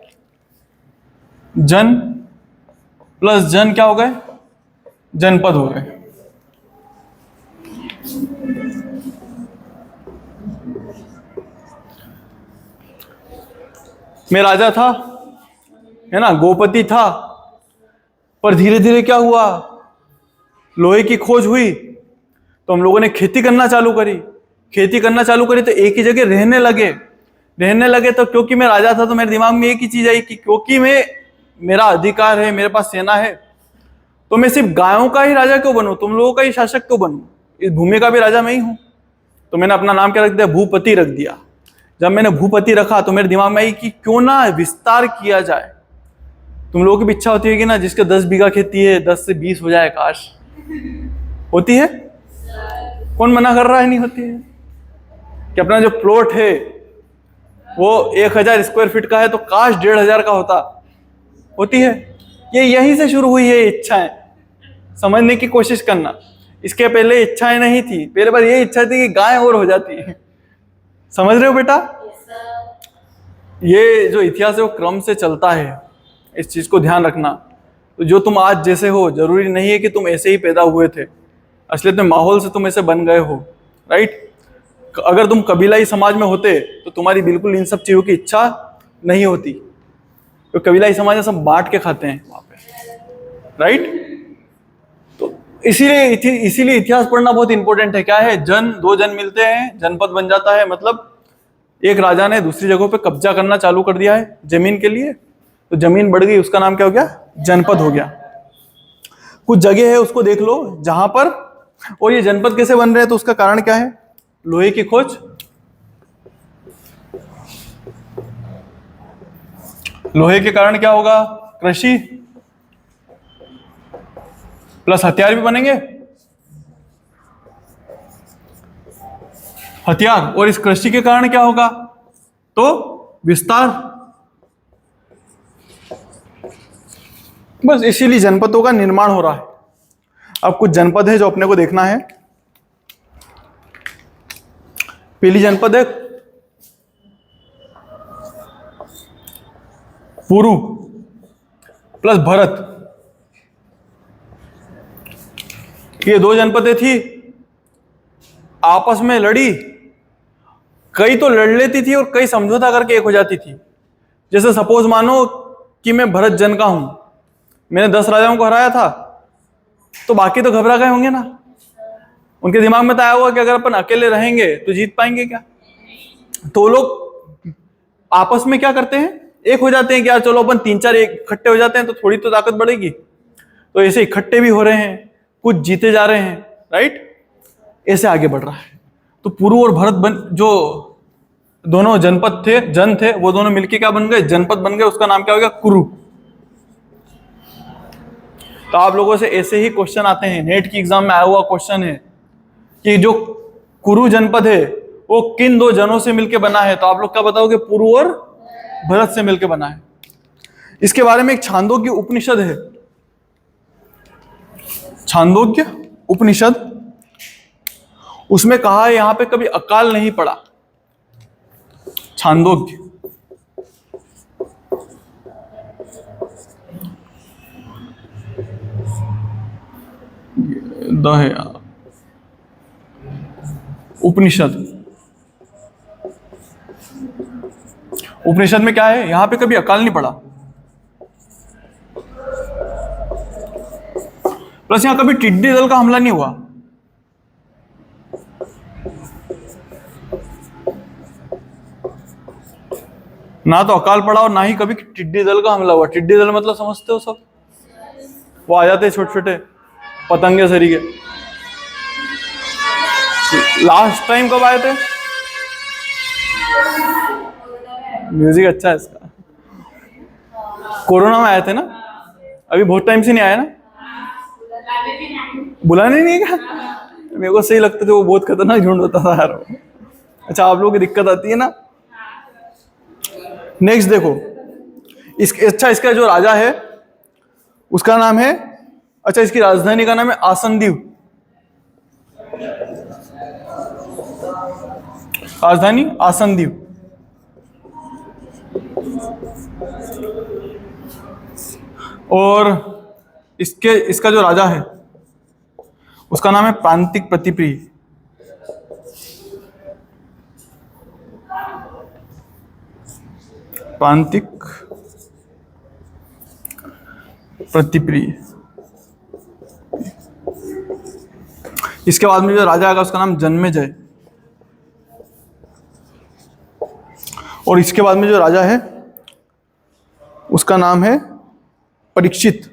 जन प्लस जन क्या हो गए? जनपद हो गए। मैं राजा था, है ना, गोपति था, पर धीरे धीरे क्या हुआ? लोहे की खोज हुई, तो हम लोगों ने खेती करना चालू करी। खेती करना चालू करी तो एक ही जगह रहने लगे तो क्योंकि मैं राजा था तो मेरे दिमाग में एक ही चीज आई कि क्योंकि मेरा अधिकार है, मेरे पास सेना है, तो मैं सिर्फ गायों का ही राजा क्यों बनूं, तुम लोगों का ही शासक क्यों बनूं, इस भूमि का भी राजा मैं ही हूं। तो मैंने अपना नाम क्या रख दिया, भूपति रख दिया। जब मैंने भूपति रखा तो मेरे दिमाग में आई कि क्यों ना विस्तार किया जाए। तुम लोगों की भी इच्छा होती है कि ना जिसके 10 बीघा खेती है 10 से 20 हो जाए, काश होती है। कौन मना कर रहा है, नहीं होती है। कि अपना जो प्लॉट है वो 1000 स्क्वायर फीट का है तो काश 1500 का होता, होती है। ये यहीं से शुरू हुई है इच्छाएं, समझने की कोशिश करना। इसके पहले इच्छाएं नहीं थी, पहले बार ये इच्छा थी कि गाय और हो जाती है। समझ रहे हो बेटा? ये जो इतिहास है वो क्रम से चलता है, इस चीज को ध्यान रखना। तो जो तुम आज जैसे हो जरूरी नहीं है कि तुम ऐसे ही पैदा हुए थे, असलियत में माहौल से तुम ऐसे बन गए हो, राइट। अगर तुम कबीलाई समाज में होते तो तुम्हारी बिल्कुल इन सब चीजों की इच्छा नहीं होती, तो कबीलाई समाज में सब बांट के खाते हैं वहां पे, राइट। तो इसीलिए इतिहास पढ़ना बहुत इंपॉर्टेंट है। क्या है, दो जन मिलते हैं, जनपद बन जाता है। मतलब एक राजा ने दूसरी जगहों पे कब्जा करना चालू कर दिया है जमीन के लिए, तो जमीन बढ़ गई, उसका नाम क्या हो गया, जनपद हो गया। कुछ जगह है उसको देख लो जहां पर, और ये जनपद कैसे बन रहे हैं तो उसका कारण क्या है, लोहे की खोज। लोहे के कारण क्या होगा, कृषि प्लस हथियार भी बनेंगे, हथियार। और इस कृषि के कारण क्या होगा, तो विस्तार। बस इसीलिए जनपदों का निर्माण हो रहा है। अब कुछ जनपद है जो अपने को देखना है। पहली जनपद है पुरु प्लस भरत। ये दो जनपदें थी, आपस में लड़ी, कई तो लड़ लेती थी और कई समझौता करके एक हो जाती थी। जैसे सपोज मानो कि मैं भरत जन का हूं, मैंने 10 राजाओं को हराया था, तो बाकी तो घबरा गए होंगे ना। उनके दिमाग में तो आया हुआ कि अगर अपन अकेले रहेंगे तो जीत पाएंगे क्या। तो लोग आपस में क्या करते हैं, एक हो जाते हैं कि यार चलो अपन 3-4 इकट्ठे हो जाते हैं तो थोड़ी तो ताकत बढ़ेगी। तो ऐसे इकट्ठे भी हो रहे हैं, कुछ जीते जा रहे हैं, राइट। ऐसे आगे बढ़ रहा है। तो पुरु और भरत जो दोनों जनपद थे, वो दोनों मिलके क्या बन गए, जनपद बन गए। उसका नाम क्या हो गया, कुरु। तो आप लोगों से ऐसे ही क्वेश्चन आते हैं, नेट की एग्जाम में आया हुआ क्वेश्चन है कि जो कुरु जनपद है वो किन 2 जनों से मिलकर बना है। तो आप लोग क्या बताओगे, पुरु और भरत से मिलकर बना है। इसके बारे में एक छांदोग्य उपनिषद है, छांदोग्य उपनिषद। उसमें कहा है यहां पे कभी अकाल नहीं पड़ा। छांदोग्य उपनिषद में क्या है, यहां पे कभी अकाल नहीं पड़ा। प्लस यहां कभी टिड्डी दल का हमला नहीं हुआ। ना तो अकाल पड़ा और ना ही कभी टिड्डी दल का हमला हुआ। टिड्डी दल मतलब समझते हो सब, वो आ जाते छोटे छोटे पतंगे सरीके। लास्ट टाइम कब आए थे, म्यूजिक अच्छा है इसका, कोरोना में आए थे ना, अभी बहुत टाइम से नहीं आया ना। बुलाने नहीं क्या, मेरे को सही लगता था वो बहुत खतरनाक झुंड होता था यार। अच्छा आप लोगों की दिक्कत आती है ना। नेक्स्ट देखो, इसका जो राजा है उसका नाम है, अच्छा इसकी राजधानी का नाम है आसनदीव। राजधानी आसनदीव। और इसका जो राजा है उसका नाम है प्रांतिक प्रतिप्रिय। प्रांतिक प्रतिप्रिय। इसके बाद में जो राजा आएगा उसका नाम जन्मेजय, और इसके बाद में जो राजा है उसका नाम है परीक्षित।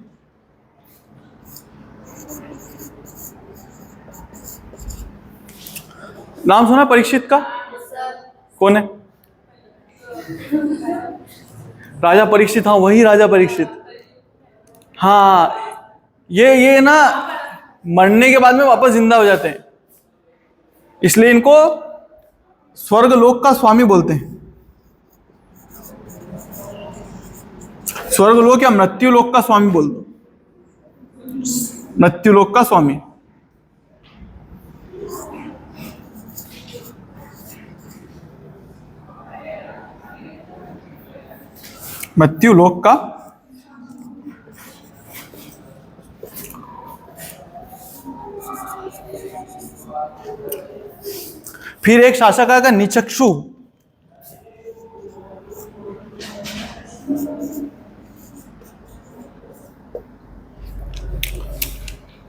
नाम सुना परीक्षित का? कौन है? राजा परीक्षित, हाँ वही राजा परीक्षित। हाँ, ये ना मरने के बाद में वापस जिंदा हो जाते हैं, इसलिए इनको स्वर्ग लोक का स्वामी बोलते हैं। स्वर्ग लोक या मृत्यु लोक का स्वामी बोल दो, मृत्यु लोक का स्वामी। मृत्यु लोक का फिर एक शासक आएगा निचक्षु।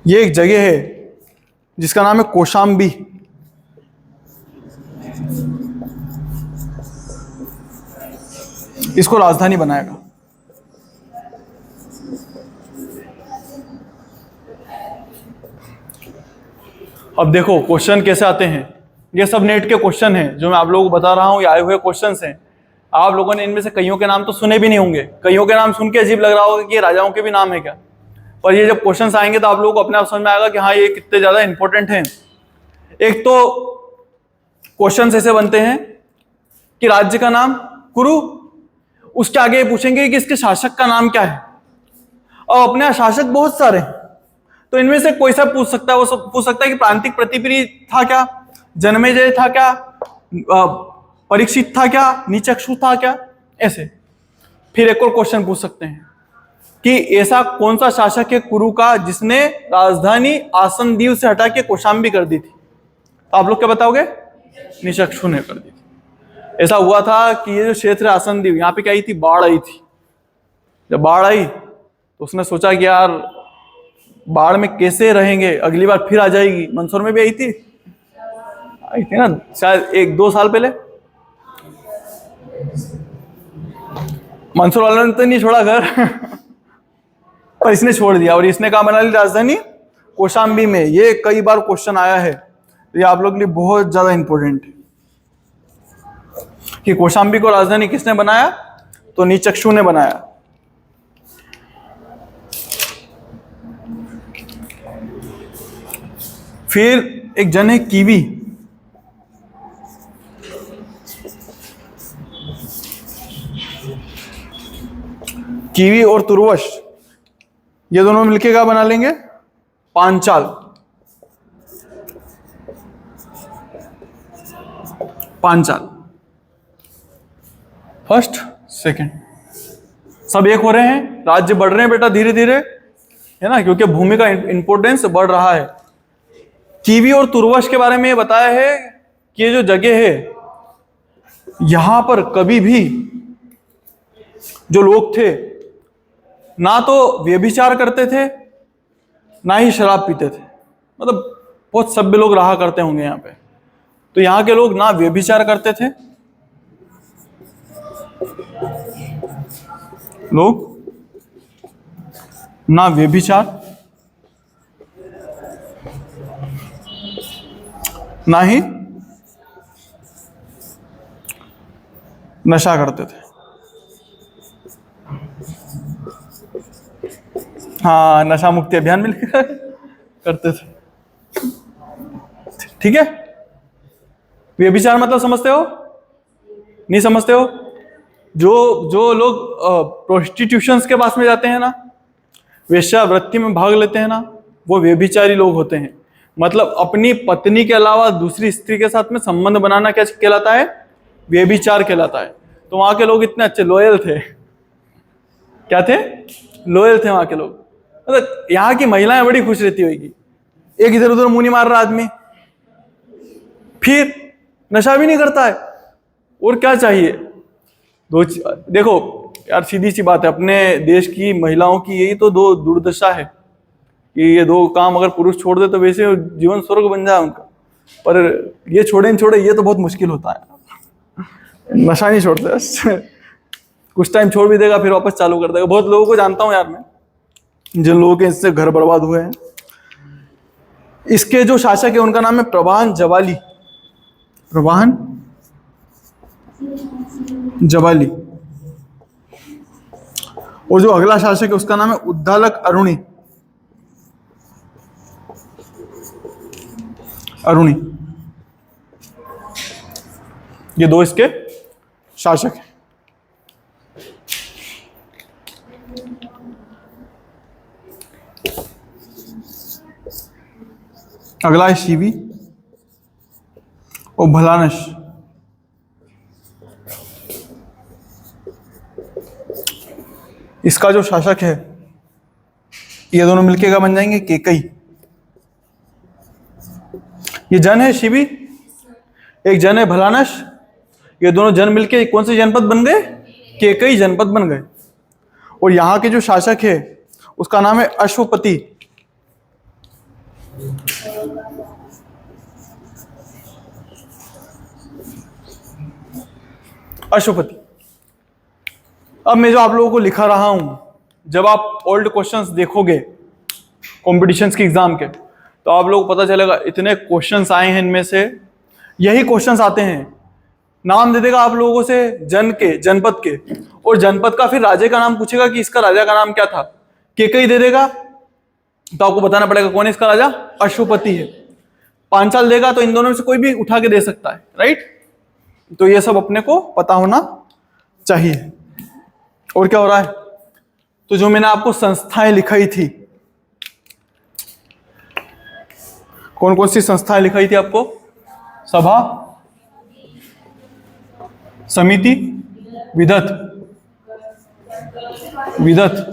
ये एक जगह है जिसका नाम है कौशाम्बी। इसको राजधानी बनाएगा। अब देखो क्वेश्चन कैसे आते हैं, ये सब नेट के क्वेश्चन हैं जो मैं आप लोगों को बता रहा हूं, ये आए हुए क्वेश्चंस हैं। आप लोगों ने इनमें से कईयों के नाम तो सुने भी नहीं होंगे, कईयों के नाम सुन के अजीब लग रहा होगा कि ये राजाओं के भी नाम है क्या, पर ये जब क्वेश्चंस आएंगे तो आप लोगों को अपने आप समझ में आएगा कि हाँ ये कितने ज्यादा इंपॉर्टेंट हैं। एक तो क्वेश्चंस ऐसे बनते हैं कि राज्य का नाम कुरु, उसके आगे पूछेंगे कि इसके शासक का नाम क्या है, और अपने शासक बहुत सारे हैं, तो इनमें से कोई सा पूछ सकता है, वो सब पूछ सकता है कि प्रांतिक प्रतिप्रिय था क्या, जन्मेजय था क्या, परीक्षित था क्या, निचक्षु था क्या, ऐसे। फिर एक और क्वेश्चन पूछ सकते हैं कि ऐसा कौन सा शासक है कुरु का जिसने राजधानी आसनदीव से हटा के कौशाम्बी कर दी थी, तो आप लोग क्या बताओगे? निचक्षु ने कर दी थी। ऐसा हुआ था कि ये जो क्षेत्र है आसनदीव, यहाँ पे क्या आई थी? बाढ़ आई थी। जब बाढ़ आई तो उसने सोचा कि यार बाढ़ में कैसे रहेंगे, अगली बार फिर आ जाएगी। मंदसौर में भी आई थी ना शायद 1-2 साल पहले। मंदसौर वालों ने तो नहीं छोड़ा घर पर इसने छोड़ दिया, और इसने कहा बना ली राजधानी कौशाम्बी में। ये कई बार क्वेश्चन आया है, ये आप लोग के लिए बहुत ज्यादा इंपॉर्टेंट है कि कौशाम्बी को राजधानी किसने बनाया, तो निचक्षु ने बनाया। फिर एक जन है कीवी। कीवी और तुर्वश, ये दोनों मिलके क्या बना लेंगे? पांचाल। पांचाल फर्स्ट सेकंड सब एक हो रहे हैं, राज्य बढ़ रहे हैं बेटा धीरे धीरे, है ना, क्योंकि भूमि का इंपोर्टेंस बढ़ रहा है। कीवी और तुर्वश के बारे में ये बताया है कि ये जो जगह है यहां पर कभी भी जो लोग थे ना तो व्यभिचार करते थे ना ही शराब पीते थे, मतलब बहुत सभ्य लोग रहा करते होंगे यहाँ पे। तो यहाँ के लोग ना व्यभिचार करते थे, लोग ना व्यभिचार ना ही नशा करते थे। हाँ, नशा मुक्ति अभियान में लिखा है करते थे, ठीक है। व्यभिचार मतलब समझते हो? नहीं समझते हो? जो लोग प्रोस्टिट्यूशंस के पास में जाते हैं ना, वेश्यावृत्ति में भाग लेते हैं ना, वो व्यभिचारी लोग होते हैं। मतलब अपनी पत्नी के अलावा दूसरी स्त्री के साथ में संबंध बनाना क्या कहलाता है? व्यभिचार कहलाता है। तो वहां के लोग इतने अच्छे लॉयल थे, क्या थे? लॉयल थे वहां के लोग। मतलब यहाँ की महिलाएं बड़ी खुश रहती होगी, एक इधर उधर मुंह नहीं मार रहा आदमी, फिर नशा भी नहीं करता है, और क्या चाहिए? देखो यार सीधी सी बात है, अपने देश की महिलाओं की यही तो दो दुर्दशा है कि ये दो काम अगर पुरुष छोड़ दे तो वैसे जीवन स्वर्ग बन जाए उनका, पर ये छोड़े नहीं छोड़े ये तो बहुत मुश्किल होता है। नशा नहीं छोड़ते, कुछ टाइम छोड़ भी देगा फिर वापस चालू कर देगा। बहुत लोगों को जानता हूं यार मैं, जिन लोगों के इससे घर बर्बाद हुए हैं। इसके जो शासक है उनका नाम है प्रवाहन जवाली, प्रवाहन जवाली। और जो अगला शासक है उसका नाम है उद्दालक अरुणी, अरुणी। ये दो इसके शासक हैं। अगला है शिवी और भलानश। इसका जो शासक है, ये दोनों मिलके क्या बन जाएंगे? केकई। ये जन है शिवी, एक जन है भलानश। ये दोनों जन मिलके कौन से जनपद बन गए? केकई जनपद बन गए। और यहां के जो शासक है उसका नाम है अश्वपति। अश्वपति। अब मैं जो आप लोगों को लिखा रहा हूं, जब आप ओल्ड क्वेश्चंस देखोगे कॉम्पिटिशन्स के एग्जाम के, तो आप लोगों को पता चलेगा इतने क्वेश्चंस आए हैं, इनमें से यही क्वेश्चंस आते हैं। नाम दे देगा आप लोगों से जन के, जनपद के, और जनपद का फिर राजे का नाम पूछेगा कि इसका राजा का नाम क्या था। केकई दे देगा तो आपको बताना पड़ेगा कौन है इसका राजा? अश्वपति है। पांचाल देगा तो इन दोनों में से कोई भी उठा के दे सकता है, राइट? तो ये सब अपने को पता होना चाहिए। और क्या हो रहा है? तो जो मैंने आपको संस्थाएं लिखाई थी, कौन कौन सी संस्थाएं लिखाई थी आपको? सभा, समिति, विधत, विधत,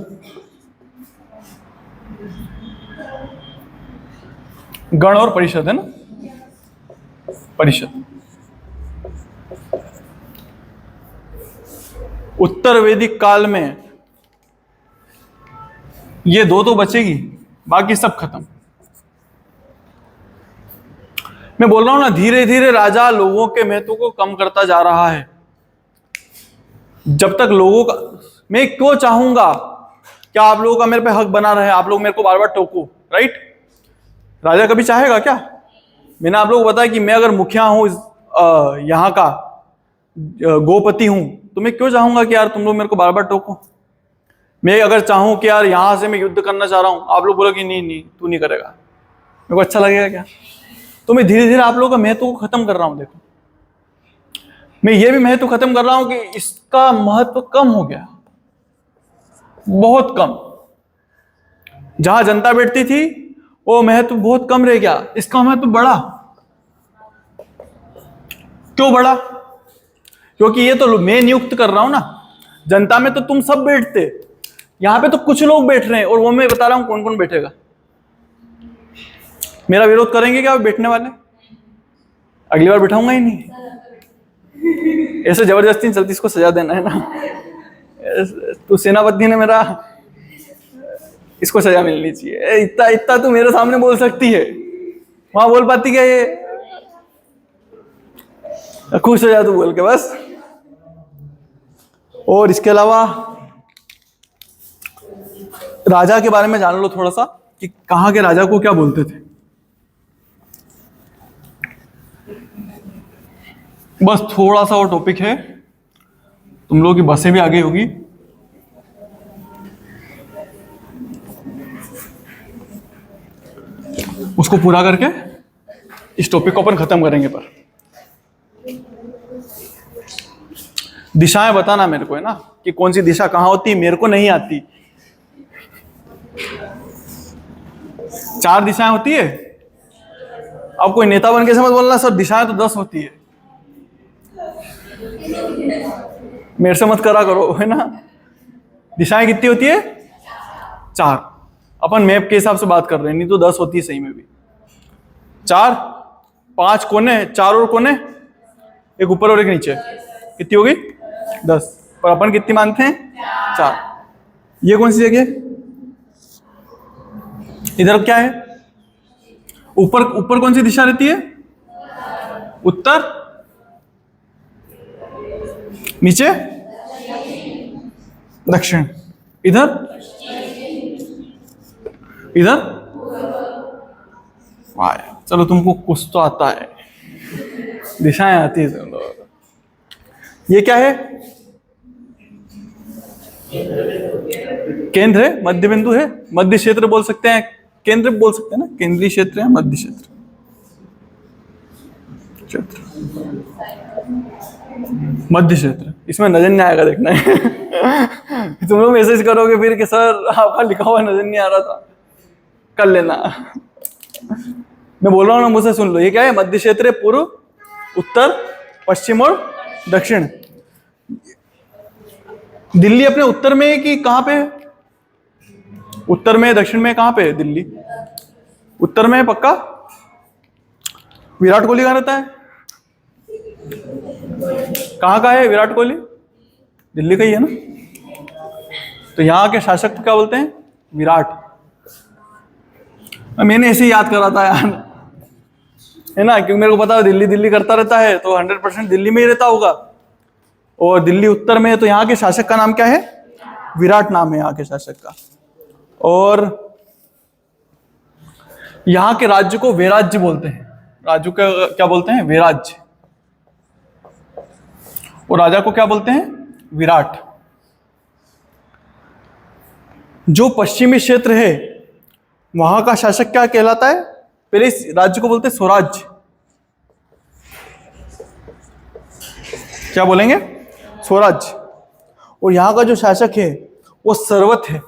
गण और परिषद, है ना? परिषद। उत्तर वैदिक काल में ये दो तो बचेगी, बाकी सब खत्म। मैं बोल रहा हूं ना, धीरे धीरे राजा लोगों के महत्व को कम करता जा रहा है। जब तक लोगों का, मैं क्यों चाहूंगा क्या आप लोगों का मेरे पे हक बना रहे? आप लोग मेरे को बार बार टोको, राइट? राजा कभी चाहेगा क्या? मैंने आप लोगों को बताया कि मैं अगर मुखिया हूं, यहां का गोपति हूं, तो मैं क्यों चाहूंगा कि यार तुम लोग मेरे को बार बार टोको? मैं अगर चाहूं कि यार यहां से मैं युद्ध करना चाह रहा हूं, आप लोग बोलो कि नहीं नहीं तू नहीं करेगा, मेरे को अच्छा लगेगा क्या? तो मैं धीरे धीरे आप लोगों का महत्व को खत्म कर रहा हूं। देखो, मैं ये भी महत्व खत्म कर रहा हूं कि इसका महत्व कम हो गया, बहुत कम। जहां जनता बैठती थी वो महत्व बहुत कम रह गया, इसका महत्व बढ़ा। क्यों बढ़ा? क्योंकि ये तो मैं नियुक्त कर रहा हूं ना। जनता में तो तुम सब बैठते, यहां पे तो कुछ लोग बैठ रहे हैं, और वो मैं बता रहा हूं कौन कौन बैठेगा। मेरा विरोध करेंगे क्या बैठने वाले? अगली बार बिठाऊंगा ही नहीं। ऐसे जबरदस्ती नहीं चलती, इसको सजा देना है ना। तू सेनापति ने मेरा, इसको सजा मिलनी चाहिए। इतना इतना तू मेरे सामने बोल सकती है, वहां बोल पाती क्या? ये खुश हो जा तू बोल के बस। और इसके अलावा राजा के बारे में जान लो थोड़ा सा, कि कहां के राजा को क्या बोलते थे। बस थोड़ा सा और टॉपिक है, तुम लोगों की बसें भी आ गई होगी। उसको पूरा करके इस टॉपिक को अपन खत्म करेंगे। पर दिशाएं बताना मेरे को, है ना, कि कौन सी दिशा कहां होती, मेरे को नहीं आती। 4 दिशाएं होती है। अब कोई नेता बन के समझ बोलना सर दिशाएं तो 10 होती है, मेरे से मत करा करो, है ना। दिशाएं कितनी होती है? 4। अपन मैप के हिसाब से बात कर रहे हैं, नहीं तो 10 होती है सही में भी। 4, 5 कोने, 4 और कोने, एक ऊपर और एक नीचे, कितनी हो गई? 10। पर अपन कितनी मानते हैं? 4। ये कौन सी जगह? इधर क्या है? ऊपर ऊपर कौन सी दिशा रहती है? उत्तर। नीचे दक्षिण। इधर इधर वाह, चलो तुमको कुछ तो आता है, दिशाएं आती है तुम लोग। ये क्या है? केंद्र है, मध्य बिंदु है, मध्य क्षेत्र बोल सकते हैं, केंद्र बोल सकते हैं ना, केंद्रीय क्षेत्र है, मध्य क्षेत्र। मध्य क्षेत्र, इसमें नजर नहीं आएगा, देखना है। तुम लोग मैसेज करोगे फिर कि सर आपका लिखा हुआ नजर नहीं आ रहा था, कर लेना। मैं बोल रहा हूँ ना, मुझसे सुन लो। ये क्या है? मध्य क्षेत्र है, पूर्व, उत्तर, पश्चिम और दक्षिण। दिल्ली अपने उत्तर में है कि कहां पे है? उत्तर में, दक्षिण में, कहां पे है दिल्ली? उत्तर में है पक्का। विराट कोहली कहां रहता है? कहां का है विराट कोहली? दिल्ली का ही है ना। तो यहां के शासक को क्या बोलते हैं? विराट। मैंने ऐसे ही याद करा था यार, है ना, क्योंकि मेरे को पता है दिल्ली दिल्ली करता रहता है, तो 100% दिल्ली में ही रहता होगा। और दिल्ली उत्तर में है, तो यहाँ के शासक का नाम क्या है? विराट नाम है यहाँ के शासक का। और यहाँ के राज्य को वेराज्य बोलते हैं। राज्य का क्या बोलते हैं? वेराज्य। और राजा को क्या बोलते हैं? विराट। जो पश्चिमी क्षेत्र है वहां का शासक क्या कहलाता है? पहले इस राज्य को बोलते हैं स्वराज्य। क्या बोलेंगे? स्वराज्य। और यहां का जो शासक है वो सर्वत है।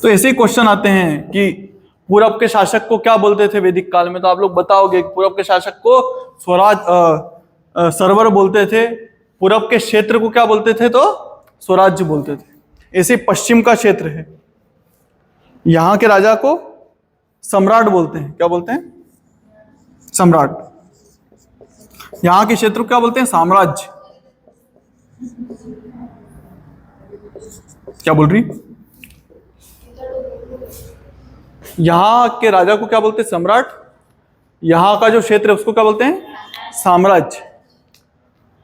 तो ऐसे ही क्वेश्चन आते हैं कि पूरब के शासक को क्या बोलते थे वैदिक काल में? तो आप लोग बताओगे कि पूरब के शासक को स्वराज सर्वर बोलते थे। पूरब के क्षेत्र को क्या बोलते थे? तो स्वराज्य बोलते थे। ऐसे पश्चिम का क्षेत्र है, यहां के राजा को सम्राट बोलते हैं। क्या बोलते हैं? सम्राट। यहां के क्षेत्र को क्या बोलते हैं? साम्राज्य। क्या बोल रही? यहां के राजा को क्या बोलते हैं? सम्राट। यहां का जो क्षेत्र है उसको क्या बोलते हैं? साम्राज्य।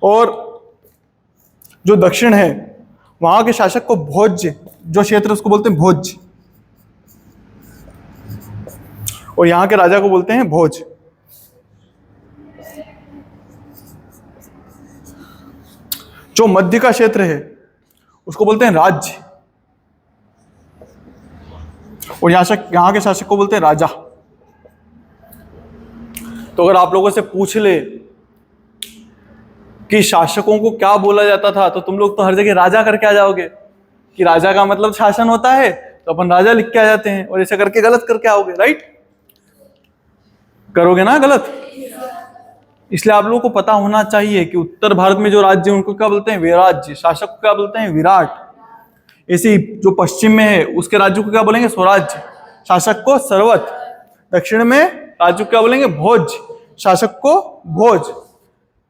और जो दक्षिण है वहां के शासक को भोज्य, जो क्षेत्र उसको बोलते हैं भोज्य। और यहां के राजा को बोलते हैं भोज। जो मध्य का क्षेत्र है उसको बोलते हैं राज्य। और यहां के शासक को बोलते हैं राजा। तो अगर आप लोगों से पूछ ले कि शासकों को क्या बोला जाता था, तो तुम लोग तो हर जगह राजा करके आ जाओगे कि राजा का मतलब शासन होता है, तो अपन राजा लिख के आ जाते हैं और ऐसे करके गलत करके आओगे। राइट? करोगे ना गलत? इसलिए आप लोगों को पता होना चाहिए कि उत्तर भारत में जो राज्य है उनको क्या बोलते हैं? वेराज्य। शासक को क्या बोलते हैं? विराट। ऐसी जो पश्चिम में है उसके राज्य को क्या बोलेंगे? स्वराज्य। शासक को सर्वत। दक्षिण में राज्य को क्या बोलेंगे? भोज। शासक को भोज।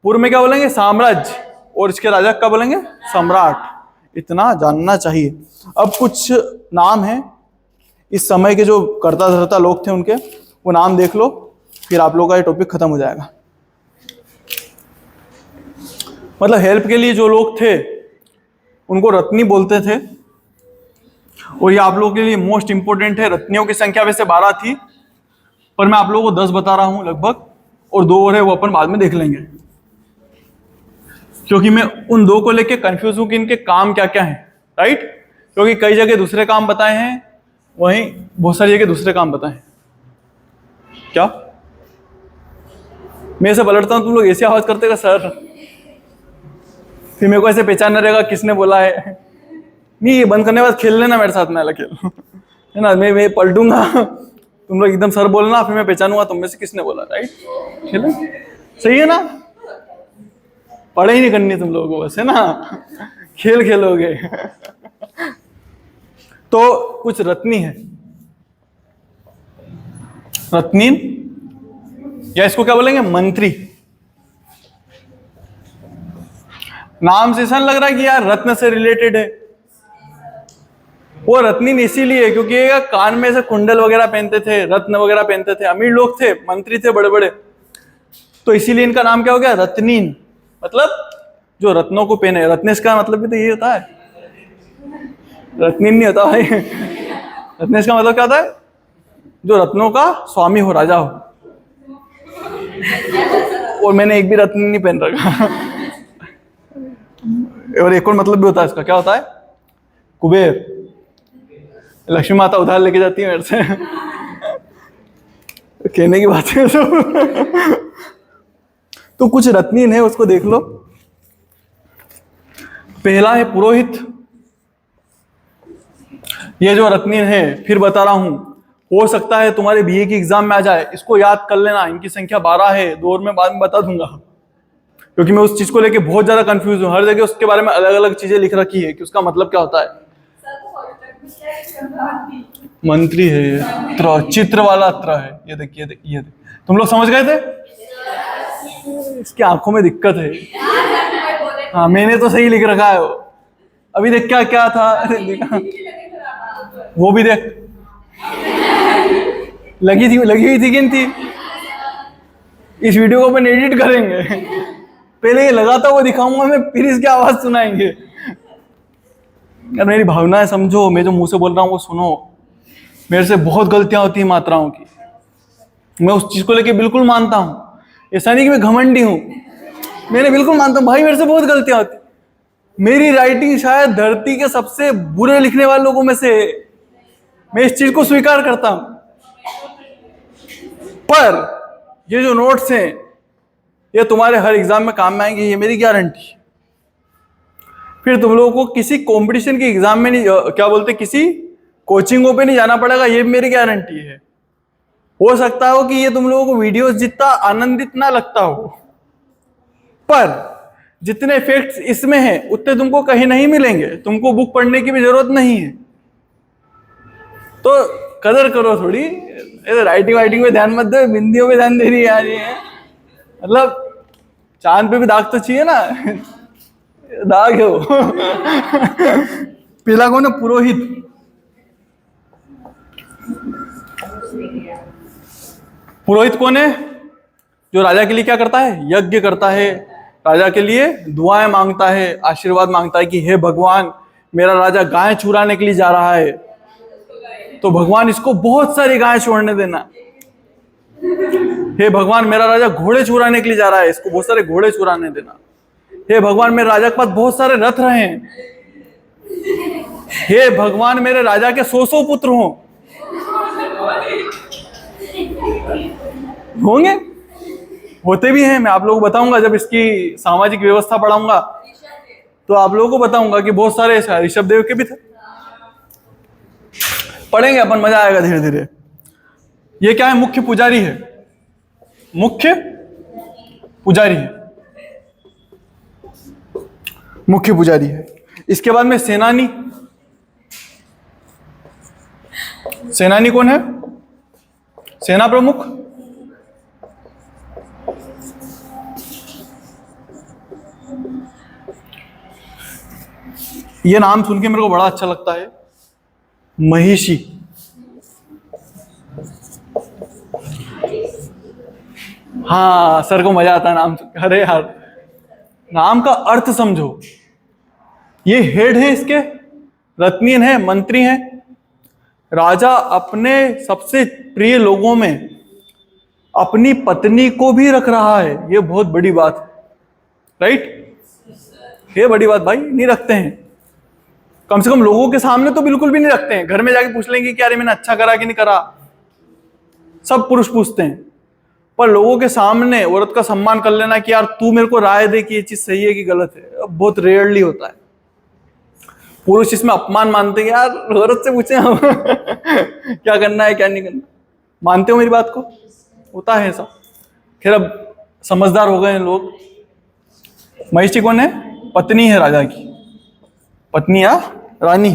पूर्व में क्या बोलेंगे? साम्राज्य। और इसके राजा क्या बोलेंगे? सम्राट। इतना जानना चाहिए। अब कुछ नाम है इस समय के जो करता धरता लोग थे उनके, वो नाम देख लो, फिर आप लोगों का ये टॉपिक खत्म हो जाएगा। मतलब हेल्प के लिए जो लोग थे उनको रत्नी बोलते थे। और ये आप लोगों के लिए मोस्ट इंपोर्टेंट है। रत्नियों की संख्या वैसे 12 थी, पर मैं आप लोगों को 10 बता रहा हूं लगभग, और 2 और है वो अपन बाद में देख लेंगे, क्योंकि मैं उन 2 को लेके कंफ्यूज हूं कि इनके काम क्या क्या हैं। राइट? क्योंकि कई जगह दूसरे काम बताए हैं, वहीं बहुत सारी जगह दूसरे काम बताए हैं। क्या मैं ऐसे पलटता हूं, तुम लोग ऐसी आवाज करते सर, फिर मेरे को ऐसे पहचानना रहेगा किसने बोला है। नहीं, ये बंद करने के बाद खेल लेना मेरे साथ में, अलग खेल, है ना। मैं पलटूंगा, तुम लोग एकदम सर बोलना, फिर मैं पहचानूंगा तुम में से किसने बोला। राइट? खेलो, सही है ना? पढ़ाई नहीं करनी तुम लोगों को बस, है ना, खेल खेलोगे। तो कुछ रत्नी है, रत्नी, या इसको क्या बोलेंगे? मंत्री। नाम से ऐसा लग रहा है कि यार रत्न से रिलेटेड है, वो रत्नीन इसीलिए क्योंकि ये कान में से कुंडल वगैरह पहनते थे, रत्न वगैरह पहनते थे, अमीर लोग थे, मंत्री थे बड़े बड़े, तो इसीलिए इनका नाम क्या हो गया, रत्नीन। मतलब जो रत्नों को पहने। रत्नेश का मतलब भी तो ये होता है, रत्नीन नहीं होता भाई। रत्नेश का मतलब क्या होता है, जो रत्नों का स्वामी हो, राजा हो। और मैंने एक भी रत्न नहीं पहन रखा। और एक और मतलब भी होता है इसका, क्या होता है, कुबेर। लक्ष्मी माता उधार लेके जाती है मेरे से। कहने की बात है सब। तो कुछ रत्नीन है, उसको देख लो। पहला है पुरोहित। ये जो रत्नीन है, फिर बता रहा हूं, हो सकता है तुम्हारे बीए की एग्जाम में आ जाए, इसको याद कर लेना। इनकी संख्या 12 है, दो और मैं बाद में बता दूंगा, क्योंकि मैं उस चीज को लेके बहुत ज्यादा कंफ्यूज हूं। हर जगह उसके बारे में अलग अलग चीजें लिख रखी है कि उसका मतलब क्या होता है। मंत्री है ये, चित्र वाला त्र है। ये देखिए, देखिए, तुम लोग समझ गए थे। इसकी आंखों में दिक्कत है। हाँ, मैंने तो सही लिख रखा है। अभी देख क्या क्या था, देखा वो भी देख, लगी हुई थी कि नहीं थी। इस वीडियो को अपन एडिट करेंगे, पहले ये लगा था वो दिखाऊंगा मैं, फिर इसकी आवाज सुनाएंगे। यार मेरी भावनाएं समझो, मैं जो मुंह से बोल रहा हूँ वो सुनो। मेरे से बहुत गलतियां होती हैं मात्राओं की, मैं उस चीज को लेके बिल्कुल मानता हूँ। ऐसा नहीं कि मैं घमंडी हूं, मैंने बिल्कुल मानता हूँ भाई, मेरे से बहुत गलतियां होती। मेरी राइटिंग शायद धरती के सबसे बुरे लिखने वाले लोगों में से, मैं इस चीज को स्वीकार करता हूं। पर ये जो नोट्स हैं, ये तुम्हारे हर एग्जाम में काम में आएंगे, ये मेरी गारंटी। फिर तुम लोगों को किसी कंपटीशन के एग्जाम में नहीं, क्या बोलते, किसी कोचिंगों पे नहीं जाना पड़ेगा, ये भी मेरी गारंटी है। हो सकता हो कि ये तुम लोगों को वीडियोस जितना आनंदित ना लगता हो, पर जितने फैक्ट्स इसमें हैं उतने तुमको कहीं नहीं मिलेंगे। तुमको बुक पढ़ने की भी जरूरत नहीं है। तो कदर करो थोड़ी, राइटिंग वाइटिंग पे ध्यान मत दो, बिंदियों पे ध्यान दे रही है यार ये। मतलब चांद पे भी दाग तो चाहिए ना। दाग है वो। पहला कौन है, पुरोहित। पुरोहित कौन है, जो राजा के लिए क्या करता है, यज्ञ करता है, राजा के लिए दुआएं मांगता है, आशीर्वाद मांगता है कि हे भगवान, मेरा राजा गाय चुराने के लिए जा रहा है, तो भगवान इसको बहुत सारी गाय छोड़ने देना। हे भगवान, मेरा राजा घोड़े चुराने के लिए जा रहा है, इसको बहुत सारे घोड़े चुराने देना। हे भगवान, मेरे राजा के पास बहुत सारे रथ रहे हैं। हे भगवान, मेरे राजा के 100 पुत्र हों। होंगे, होते भी हैं। मैं आप लोगों को बताऊंगा जब इसकी सामाजिक व्यवस्था पढ़ाऊंगा, तो आप लोगों को बताऊंगा कि बहुत सारे ऋषभ देव के भी थे। पढ़ेंगे अपन, मजा आएगा धीरे धीरे। ये क्या है, मुख्य पुजारी है, मुख्य पुजारी है, मुख्य पुजारी है। इसके बाद में सेनानी। सेनानी कौन है, सेना प्रमुख। ये नाम सुन के मेरे को बड़ा अच्छा लगता है, महिषी। हाँ, सर को मजा आता है नाम सुन। अरे यार, नाम का अर्थ समझो। ये हेड है इसके, रत्नीन है, मंत्री है। राजा अपने सबसे प्रिय लोगों में अपनी पत्नी को भी रख रहा है, ये बहुत बड़ी बात है, राइट। ये बड़ी बात भाई, नहीं रखते हैं। कम से कम लोगों के सामने तो बिल्कुल भी नहीं रखते हैं। घर में जाके पूछ लेंगे कि अरे मैंने अच्छा करा कि नहीं करा, सब पुरुष पूछते हैं। पर लोगों के सामने औरत का सम्मान कर लेना कि यार तू मेरे को राय दे कि ये चीज सही है कि गलत है, बहुत रेयरली होता है। पुरुष इसमें अपमान मानते हैं, यार औरत से पूछे हम क्या करना है क्या नहीं करना। मानते हो मेरी बात को, होता है ऐसा। खैर अब समझदार हो गए हैं लोग। महिषी कौन है, पत्नी है राजा की, पत्नी या रानी।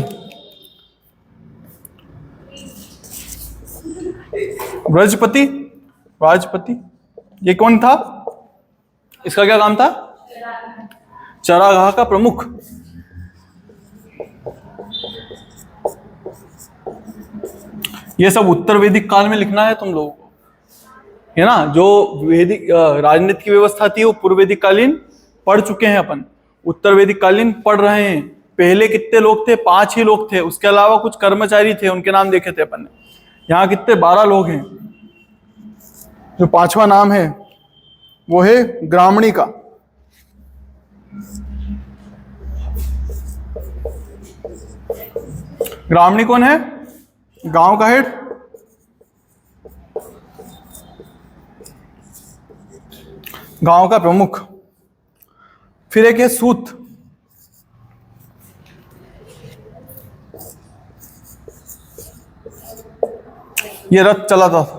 ब्रजपति, राजपति, ये कौन था, इसका क्या काम था, चरागाह का प्रमुख। ये सब उत्तर वैदिक काल में लिखना है तुम लोगों को, है ना। जो वैदिक राजनीति की व्यवस्था थी वो पूर्व वैदिक कालीन पढ़ चुके हैं अपन, उत्तर वैदिक कालीन पढ़ रहे हैं। पहले कितने लोग थे? 5 ही लोग थे, उसके अलावा कुछ कर्मचारी थे, उनके नाम देखे थे अपन ने। यहाँ कितने? 12 लोग हैं। जो 5वां नाम है वो है ग्रामणी का। ग्रामणी कौन है? गांव का हेड। गांव का प्रमुख। फिर एक है सूत। ये रथ चलाता था।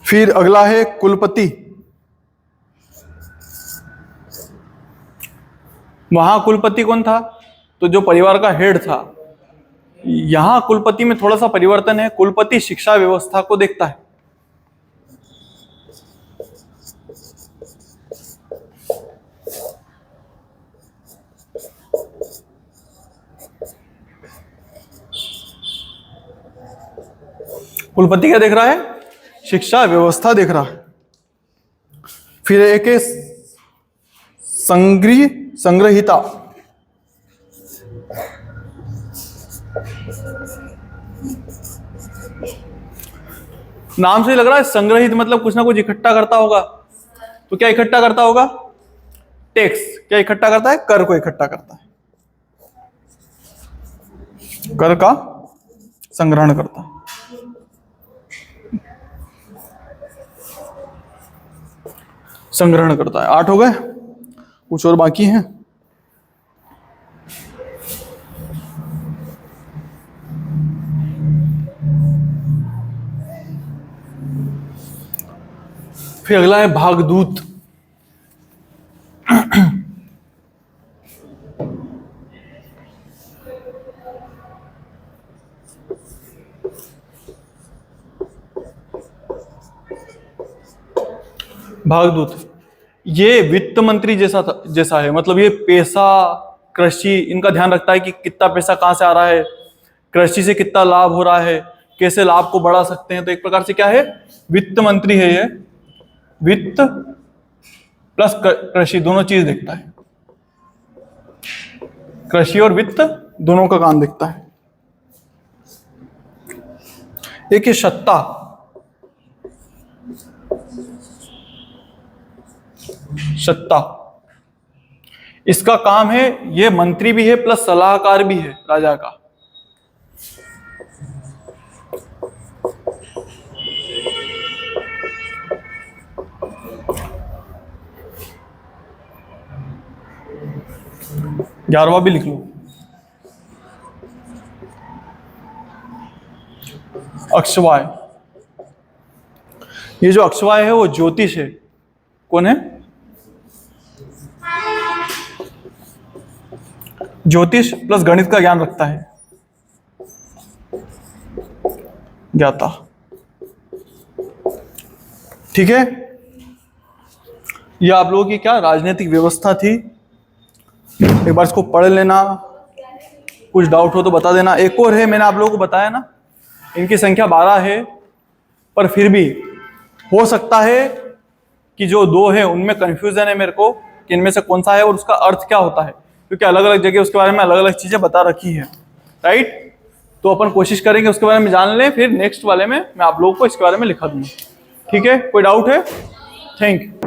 फिर अगला है कुलपति। वहां कुलपति कौन था? तो जो परिवार का हेड था। यहां कुलपति में थोड़ा सा परिवर्तन है, कुलपति शिक्षा व्यवस्था को देखता है। कुलपति क्या देख रहा है? शिक्षा व्यवस्था देख रहा है। फिर एक है संग्रहिता। नाम से ही लग रहा है संग्रहित मतलब कुछ ना कुछ इकट्ठा करता होगा। तो क्या इकट्ठा करता होगा? टैक्स। क्या इकट्ठा करता है? कर को इकट्ठा करता है, कर का संग्रहण करता है। संग्रहण करता है। 8 हो गए, कुछ और बाकी हैं। फिर अगला है भागदूत। भागदूत ये वित्त मंत्री जैसा है, मतलब ये पैसा, कृषि, इनका ध्यान रखता है कि कितना पैसा कहां से आ रहा है, कृषि से कितना लाभ हो रहा है, कैसे लाभ को बढ़ा सकते हैं। तो एक प्रकार से क्या है? वित्त मंत्री है ये। वित्त प्लस कृषि दोनों चीज देखता है। कृषि और वित्त दोनों का काम देखता है। एक है सत्ता। सत्ता इसका काम है, ये मंत्री भी है प्लस सलाहकार भी है राजा का। ग्यारहवां भी लिख लो। अक्षवाय। ये जो अक्षवाय है वो ज्योतिष है। कौन है? ज्योतिष प्लस गणित का ज्ञान रखता है, ज्ञाता। ठीक है, ये आप लोगों की क्या राजनीतिक व्यवस्था थी। एक बार इसको पढ़ लेना, कुछ डाउट हो तो बता देना। एक और है, मैंने आप लोगों को बताया ना, इनकी संख्या 12 है, पर फिर भी हो सकता है कि जो 2 है उनमें कंफ्यूजन है मेरे को कि इनमें से कौन सा है और उसका अर्थ क्या होता है, क्योंकि अलग अलग जगह उसके बारे में अलग अलग चीजें बता रखी है। राइट, तो अपन कोशिश करेंगे उसके बारे में जान लें, फिर नेक्स्ट वाले में मैं आप लोगों को इसके बारे में लिखा दूंगा। ठीक है, कोई डाउट है? Thank you.